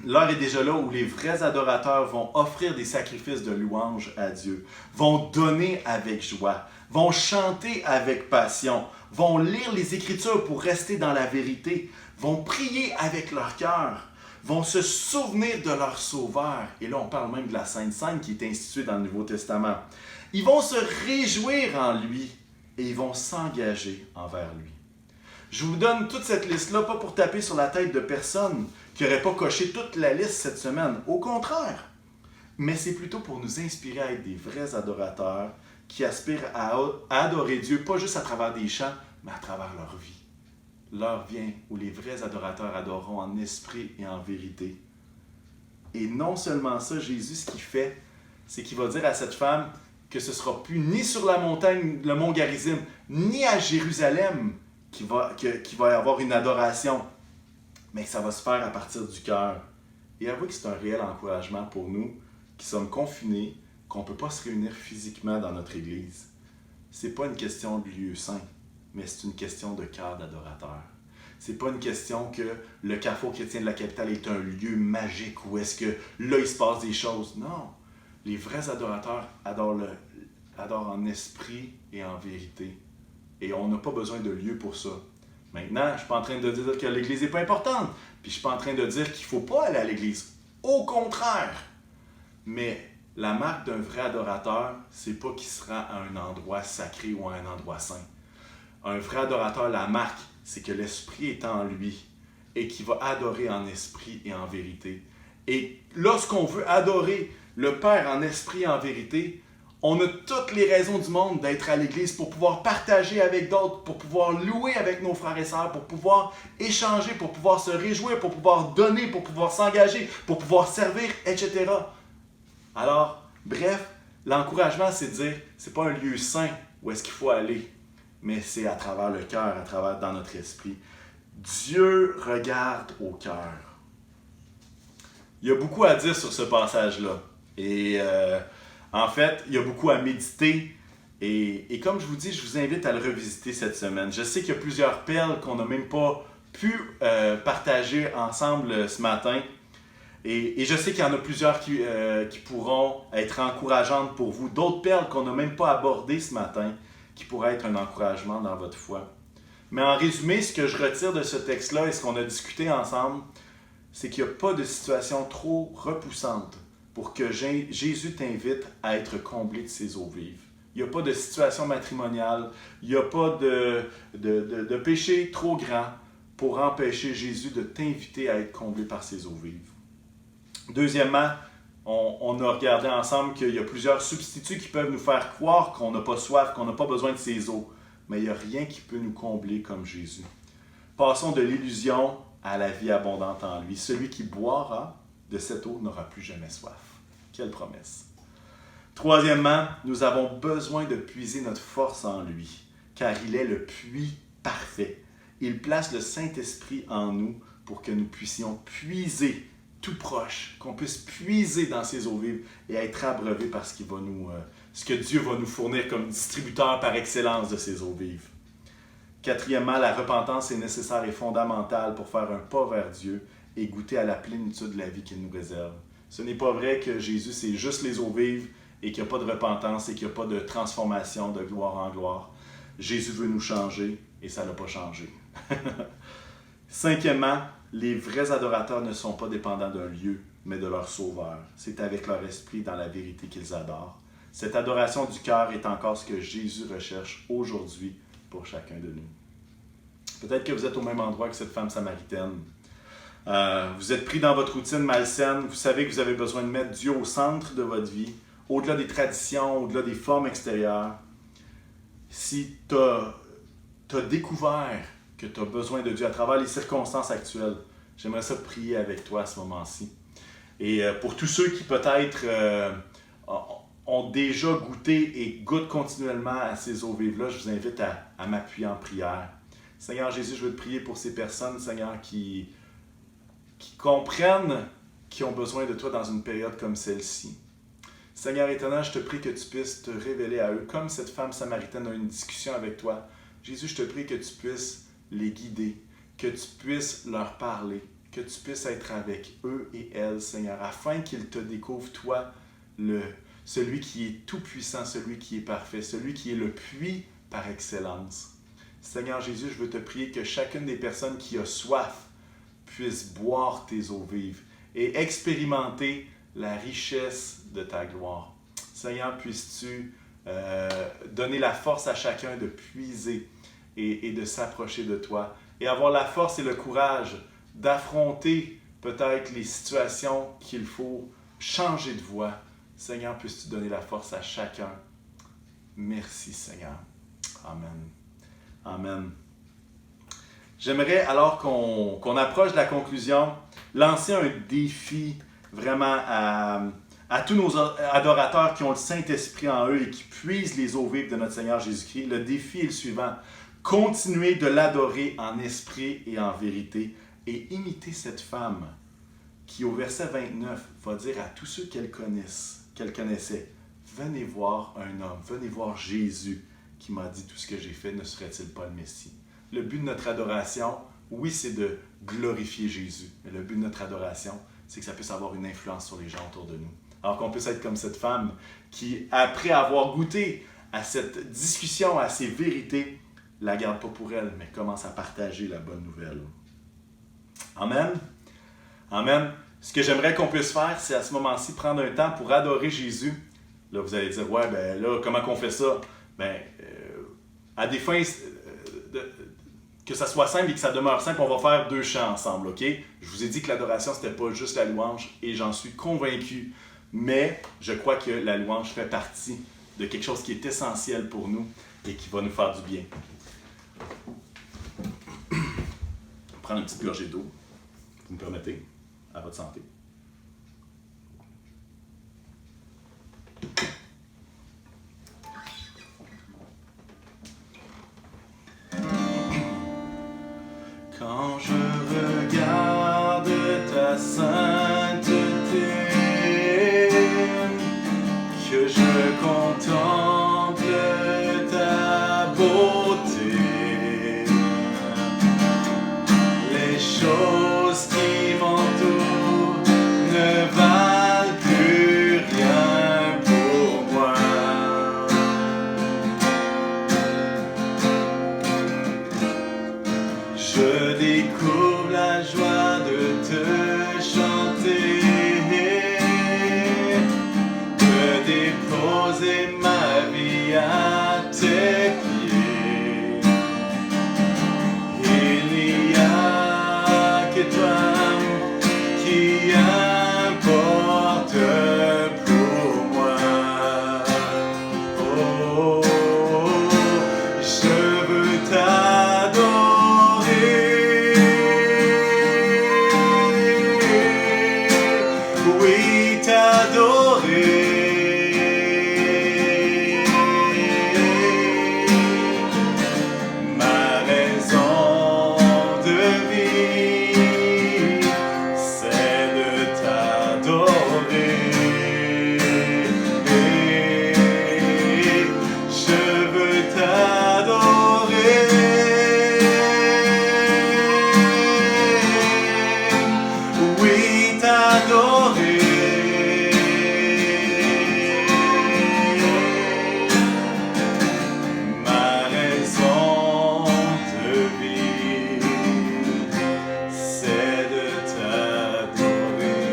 Speaker 3: L'heure est déjà là où les vrais adorateurs vont offrir des sacrifices de louange à Dieu, vont donner avec joie, vont chanter avec passion, vont lire les Écritures pour rester dans la vérité, vont prier avec leur cœur, vont se souvenir de leur Sauveur. Et là, on parle même de la Sainte Seine qui est instituée dans le Nouveau Testament. Ils vont se réjouir en lui et ils vont s'engager envers lui. Je vous donne toute cette liste-là, pas pour taper sur la tête de personne qui n'aurait pas coché toute la liste cette semaine. Au contraire. Mais c'est plutôt pour nous inspirer à être des vrais adorateurs qui aspirent à adorer Dieu, pas juste à travers des chants, mais à travers leur vie. L'heure vient où les vrais adorateurs adoreront en esprit et en vérité. Et non seulement ça, Jésus, ce qu'il fait, c'est qu'il va dire à cette femme que ce ne sera plus ni sur la montagne, le mont Garizim, ni à Jérusalem qu'il va y avoir une adoration, mais que ça va se faire à partir du cœur. Et avouez que c'est un réel encouragement pour nous qui sommes confinés, qu'on ne peut pas se réunir physiquement dans notre Église. Ce n'est pas une question de lieu saint, mais c'est une question de cœur d'adorateur. C'est pas une question que le Carrefour chrétien de la capitale est un lieu magique où est-ce que là il se passe des choses. Non, les vrais adorateurs adorent en esprit et en vérité. Et on n'a pas besoin de lieu pour ça. Maintenant, je ne suis pas en train de dire que l'Église n'est pas importante. Puis je ne suis pas en train de dire qu'il ne faut pas aller à l'Église. Au contraire. Mais la marque d'un vrai adorateur, c'est pas qu'il sera à un endroit sacré ou à un endroit saint. Un vrai adorateur, la marque, c'est que l'Esprit est en lui et qu'il va adorer en esprit et en vérité. Et lorsqu'on veut adorer le Père en esprit et en vérité, on a toutes les raisons du monde d'être à l'Église pour pouvoir partager avec d'autres, pour pouvoir louer avec nos frères et sœurs, pour pouvoir échanger, pour pouvoir se réjouir, pour pouvoir donner, pour pouvoir s'engager, pour pouvoir servir, etc. Alors, bref, l'encouragement, c'est de dire, c'est pas un lieu saint où est-ce qu'il faut aller, mais c'est à travers le cœur, à travers dans notre esprit. Dieu regarde au cœur. Il y a beaucoup à dire sur ce passage-là. Et en fait, il y a beaucoup à méditer. Et comme je vous dis, je vous invite à le revisiter cette semaine. Je sais qu'il y a plusieurs perles qu'on n'a même pas pu partager ensemble ce matin. Et je sais qu'il y en a plusieurs qui pourront être encourageantes pour vous. D'autres perles qu'on n'a même pas abordées ce matin, qui pourraient être un encouragement dans votre foi. Mais en résumé, ce que je retire de ce texte-là et ce qu'on a discuté ensemble, c'est qu'il n'y a pas de situation trop repoussante pour que Jésus t'invite à être comblé de ses eaux vives. Il n'y a pas de situation matrimoniale, il n'y a pas de péché trop grand pour empêcher Jésus de t'inviter à être comblé par ses eaux vives. Deuxièmement, on a regardé ensemble qu'il y a plusieurs substituts qui peuvent nous faire croire qu'on n'a pas soif, qu'on n'a pas besoin de ses eaux. Mais il n'y a rien qui peut nous combler comme Jésus. Passons de l'illusion à la vie abondante en lui. Celui qui boira de cette eau n'aura plus jamais soif. Quelle promesse! Troisièmement, nous avons besoin de puiser notre force en lui, car il est le puits parfait. Il place le Saint-Esprit en nous pour que nous puissions puiser tout proche, qu'on puisse puiser dans ses eaux vives et être abreuvés par ce que Dieu va nous fournir comme distributeur par excellence de ses eaux vives. Quatrièmement, la repentance est nécessaire et fondamentale pour faire un pas vers Dieu et goûter à la plénitude de la vie qu'il nous réserve. Ce n'est pas vrai que Jésus, c'est juste les eaux vives et qu'il n'y a pas de repentance et qu'il n'y a pas de transformation de gloire en gloire. Jésus veut nous changer et ça n'a pas changé. Cinquièmement, les vrais adorateurs ne sont pas dépendants d'un lieu, mais de leur Sauveur. C'est avec leur esprit dans la vérité qu'ils adorent. Cette adoration du cœur est encore ce que Jésus recherche aujourd'hui pour chacun de nous. Peut-être que vous êtes au même endroit que cette femme samaritaine. Vous êtes pris dans votre routine malsaine. Vous savez que vous avez besoin de mettre Dieu au centre de votre vie, au-delà des traditions, au-delà des formes extérieures. Si tu as découvert que tu as besoin de Dieu à travers les circonstances actuelles, j'aimerais ça prier avec toi à ce moment-ci. Et pour tous ceux qui peut-être ont déjà goûté et goûtent continuellement à ces eaux vives-là, je vous invite à m'appuyer en prière. Seigneur Jésus, je veux te prier pour ces personnes, Seigneur, qui comprennent qu'ils ont besoin de toi dans une période comme celle-ci. Seigneur éternel, je te prie que tu puisses te révéler à eux, comme cette femme samaritaine a une discussion avec toi. Jésus, je te prie que tu puisses les guider, que tu puisses leur parler, que tu puisses être avec eux et elles, Seigneur, afin qu'ils te découvrent, toi, celui qui est tout-puissant, celui qui est parfait, celui qui est le puits par excellence. Seigneur Jésus, je veux te prier que chacune des personnes qui a soif puisse boire tes eaux vives et expérimenter la richesse de ta gloire. Seigneur, puisses-tu donner la force à chacun de puiser et de s'approcher de toi et avoir la force et le courage d'affronter peut-être les situations qu'il faut changer de voie. Seigneur, puisses-tu donner la force à chacun. Merci, Seigneur. Amen. Amen. J'aimerais, alors qu'on approche de la conclusion, lancer un défi vraiment à tous nos adorateurs qui ont le Saint-Esprit en eux et qui puisent les eaux vives de notre Seigneur Jésus-Christ. Le défi est le suivant. Continuez de l'adorer en esprit et en vérité et imitez cette femme qui, au verset 29, va dire à tous ceux qu'elle connaissait, venez voir un homme, venez voir Jésus qui m'a dit tout ce que j'ai fait, ne serait-il pas le Messie? Le but de notre adoration, oui, c'est de glorifier Jésus, mais le but de notre adoration, c'est que ça puisse avoir une influence sur les gens autour de nous. Alors qu'on puisse être comme cette femme qui, après avoir goûté à cette discussion, à ces vérités, la garde pas pour elle, mais commence à partager la bonne nouvelle. Amen. Amen. Ce que j'aimerais qu'on puisse faire, c'est à ce moment-ci prendre un temps pour adorer Jésus. Là, vous allez dire, ouais, ben là, comment qu'on fait ça? Ben, à des fins que ça soit simple et que ça demeure simple, on va faire 2 chants ensemble, OK? Je vous ai dit que l'adoration, c'était pas juste la louange et j'en suis convaincu. Mais je crois que la louange fait partie de quelque chose qui est essentiel pour nous et qui va nous faire du bien. Prendre une petite gorgée d'eau, vous me permettez, à votre santé. Quand je regarde ta sainteté, que je contemple ta beauté, importe pour moi. Oh, je veux t'adorer. Oui, t'adorer. Ma raison de vie, c'est de t'adorer. Je veux t'adorer. Oui, t'adorer. Ma raison de vie, c'est de t'adorer.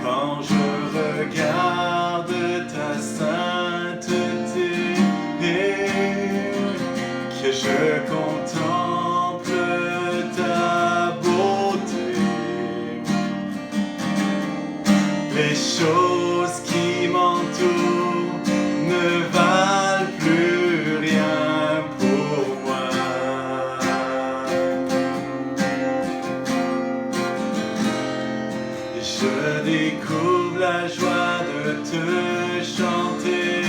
Speaker 3: Quand je regarde ta sainteté, que je contemple ta beauté, les choses qui m'entourent ne valent plus rien pour moi. Je découvre la joie de te chanter,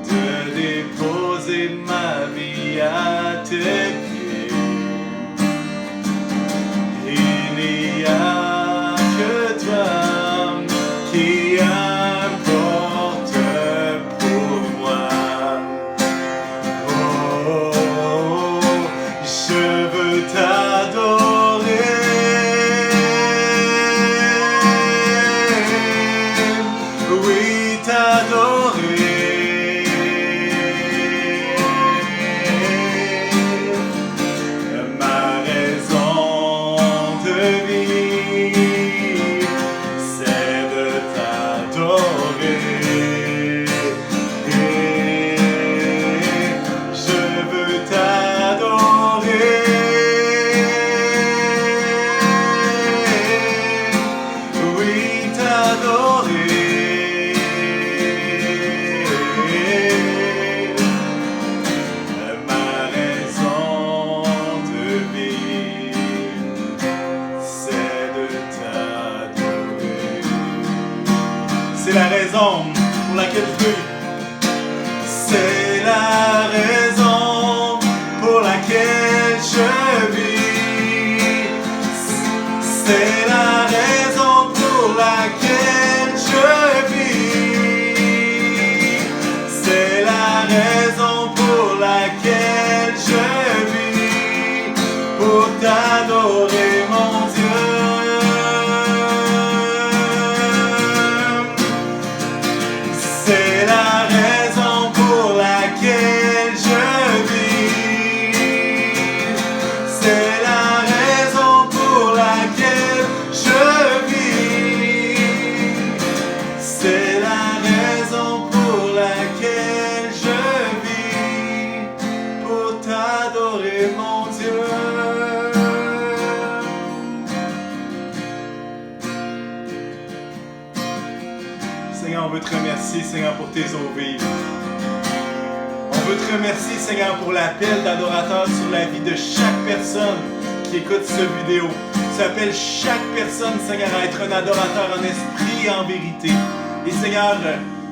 Speaker 3: de déposer ma vie à tes pieds. Il n'y a que toi qui importe pour moi. Oh, je veux t'adorer. Oui, t'adorer. Ma raison de vie, c'est de t'adorer. Je veux t'adorer. Oui, t'adorer. Ma raison de vie, c'est de t'adorer. C'est la raison pour laquelle je vis. C'est la raison pour laquelle je vis. C'est la raison pour laquelle je vis. C'est la raison pour laquelle je vis. Pour t'adorer, mon Dieu. C'est la raison pour laquelle je vis. C'est la raison pour laquelle je vis. C'est la raison pour laquelle je vis. Pour t'adorer, mon Dieu. Seigneur, on veut te remercier, Seigneur, pour tes eaux vives. On veut te remercier, Seigneur, pour l'appel d'adorateur sur la vie de chaque personne qui écoute cette vidéo. Tu appelles chaque personne, Seigneur, à être un adorateur en esprit et en vérité. Et Seigneur,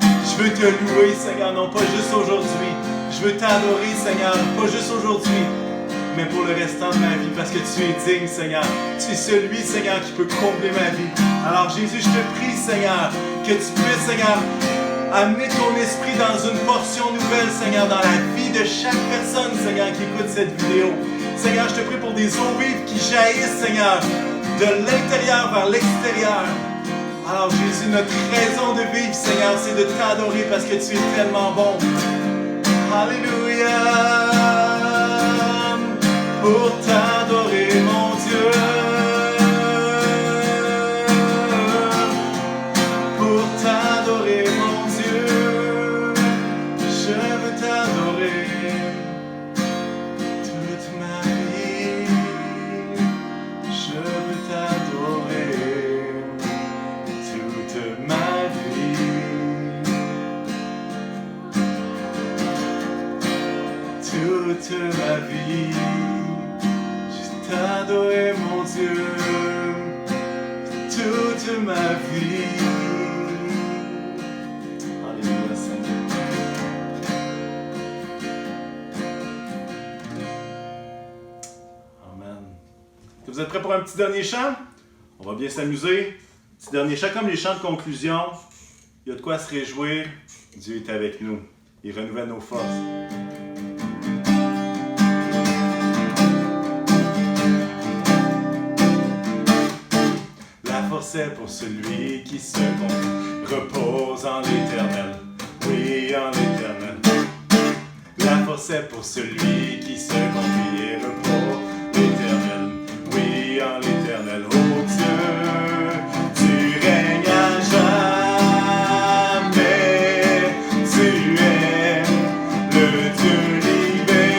Speaker 3: je veux te louer, Seigneur, non pas juste aujourd'hui. Je veux t'adorer, Seigneur, pas juste aujourd'hui, mais pour le restant de ma vie, parce que tu es digne, Seigneur. Tu es celui, Seigneur, qui peut combler ma vie. Alors Jésus, je te prie, Seigneur, que tu puisses, Seigneur, amener ton esprit dans une portion nouvelle, Seigneur, dans la vie de chaque personne, Seigneur, qui écoute cette vidéo. Seigneur, je te prie pour des eaux vives qui jaillissent, Seigneur, de l'intérieur vers l'extérieur. Alors Jésus, notre raison de vivre, Seigneur, c'est de t'adorer parce que tu es tellement bon. Alléluia. Pour t'adorer, mon Dieu. Pour t'adorer, mon Dieu. Je veux t'adorer. ma vie. Je t'adorer, mon Dieu, toute ma vie. Alléluia, Seigneur. Amen. Vous êtes prêts pour un petit dernier chant? On va bien s'amuser. Petit dernier chant, comme les chants de conclusion. Il y a de quoi se réjouir. Dieu est avec nous. Il renouvelle nos forces. La force est pour celui qui se confie, repose en l'Éternel. Oui, en l'Éternel. La force est pour celui qui se confie et repose l'Éternel. Oui, en l'Éternel. Oh Dieu, tu règnes à jamais. Tu es le Dieu libérateur.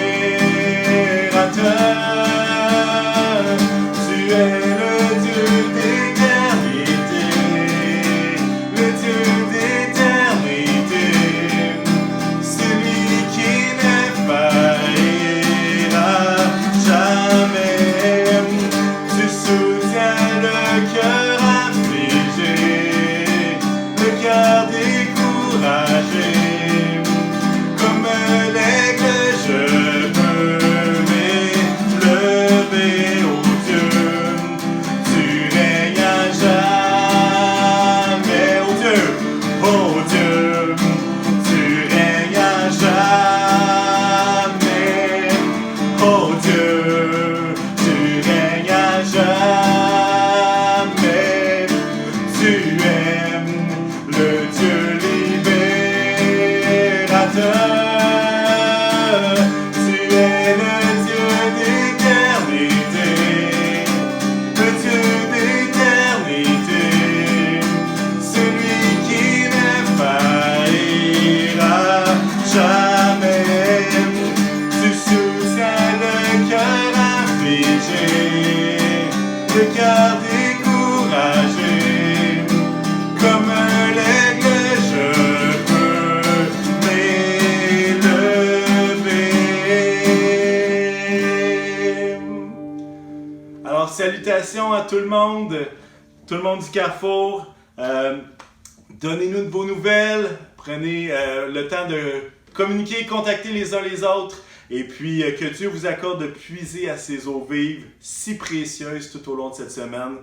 Speaker 3: Tu es le Dieu d'éternité, le Dieu d'éternité, celui qui ne faillira jamais. Tu soutiens le cœur affligé, le cœur découragé. Comme l'aigle, je peux m'élever, oh Dieu. Tu règnes à jamais, oh Dieu, oh Dieu. Tu règnes à jamais, oh Dieu. Tu règnes à jamais. Tu aimes le Dieu libérateur. Tu es le Dieu d'éternité, le Dieu d'éternité, celui qui ne faillira jamais. Tu soutiens le cœur affligé, le cœur découragé. Comme l'aigle, je peux m'élever. Alors, salutations à tout le monde du Carrefour. Donnez-nous de vos nouvelles. Prenez le temps de communiquer, contacter les uns les autres. Et puis, que Dieu vous accorde de puiser à ses eaux vives, si précieuses tout au long de cette semaine.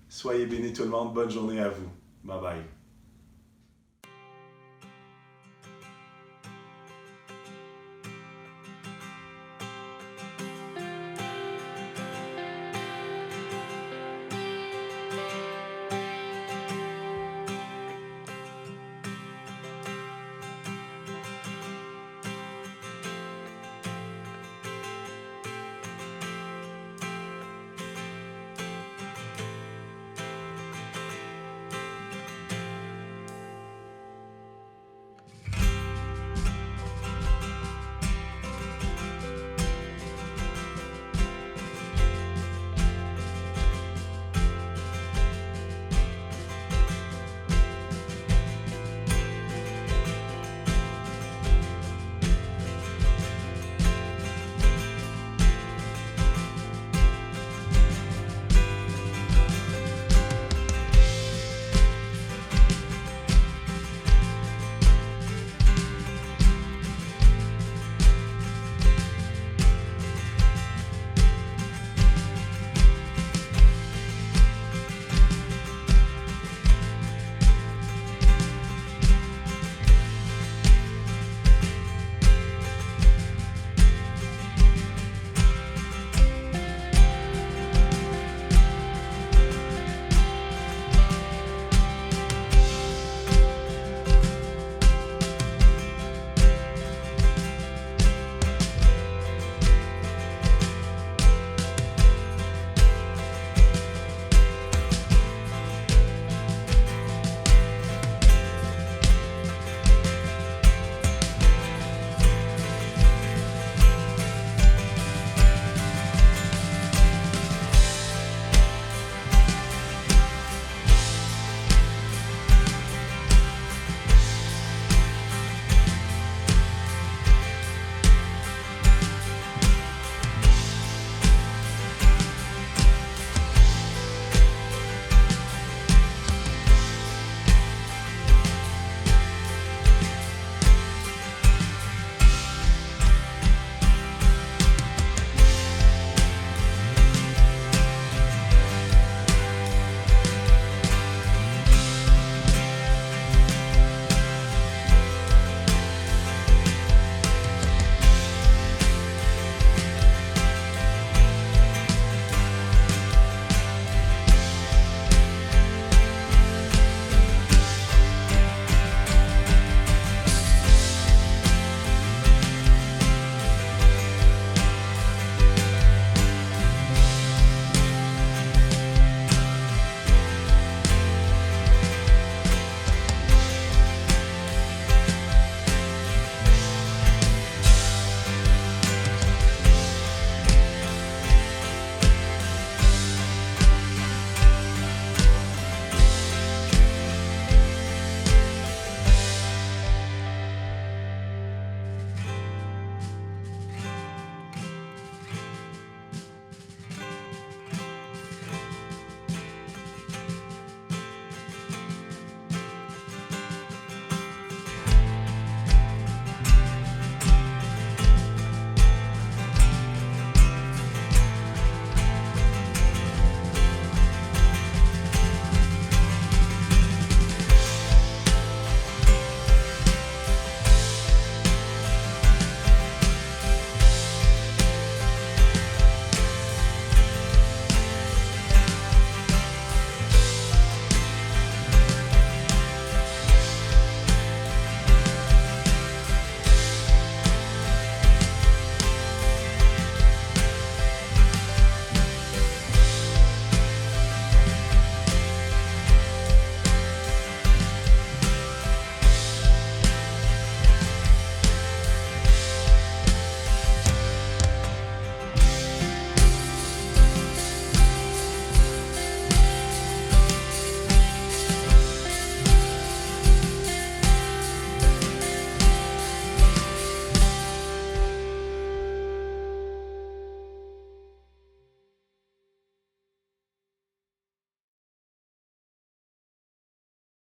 Speaker 3: Soyez bénis tout le monde. Bonne journée à vous. Bye bye.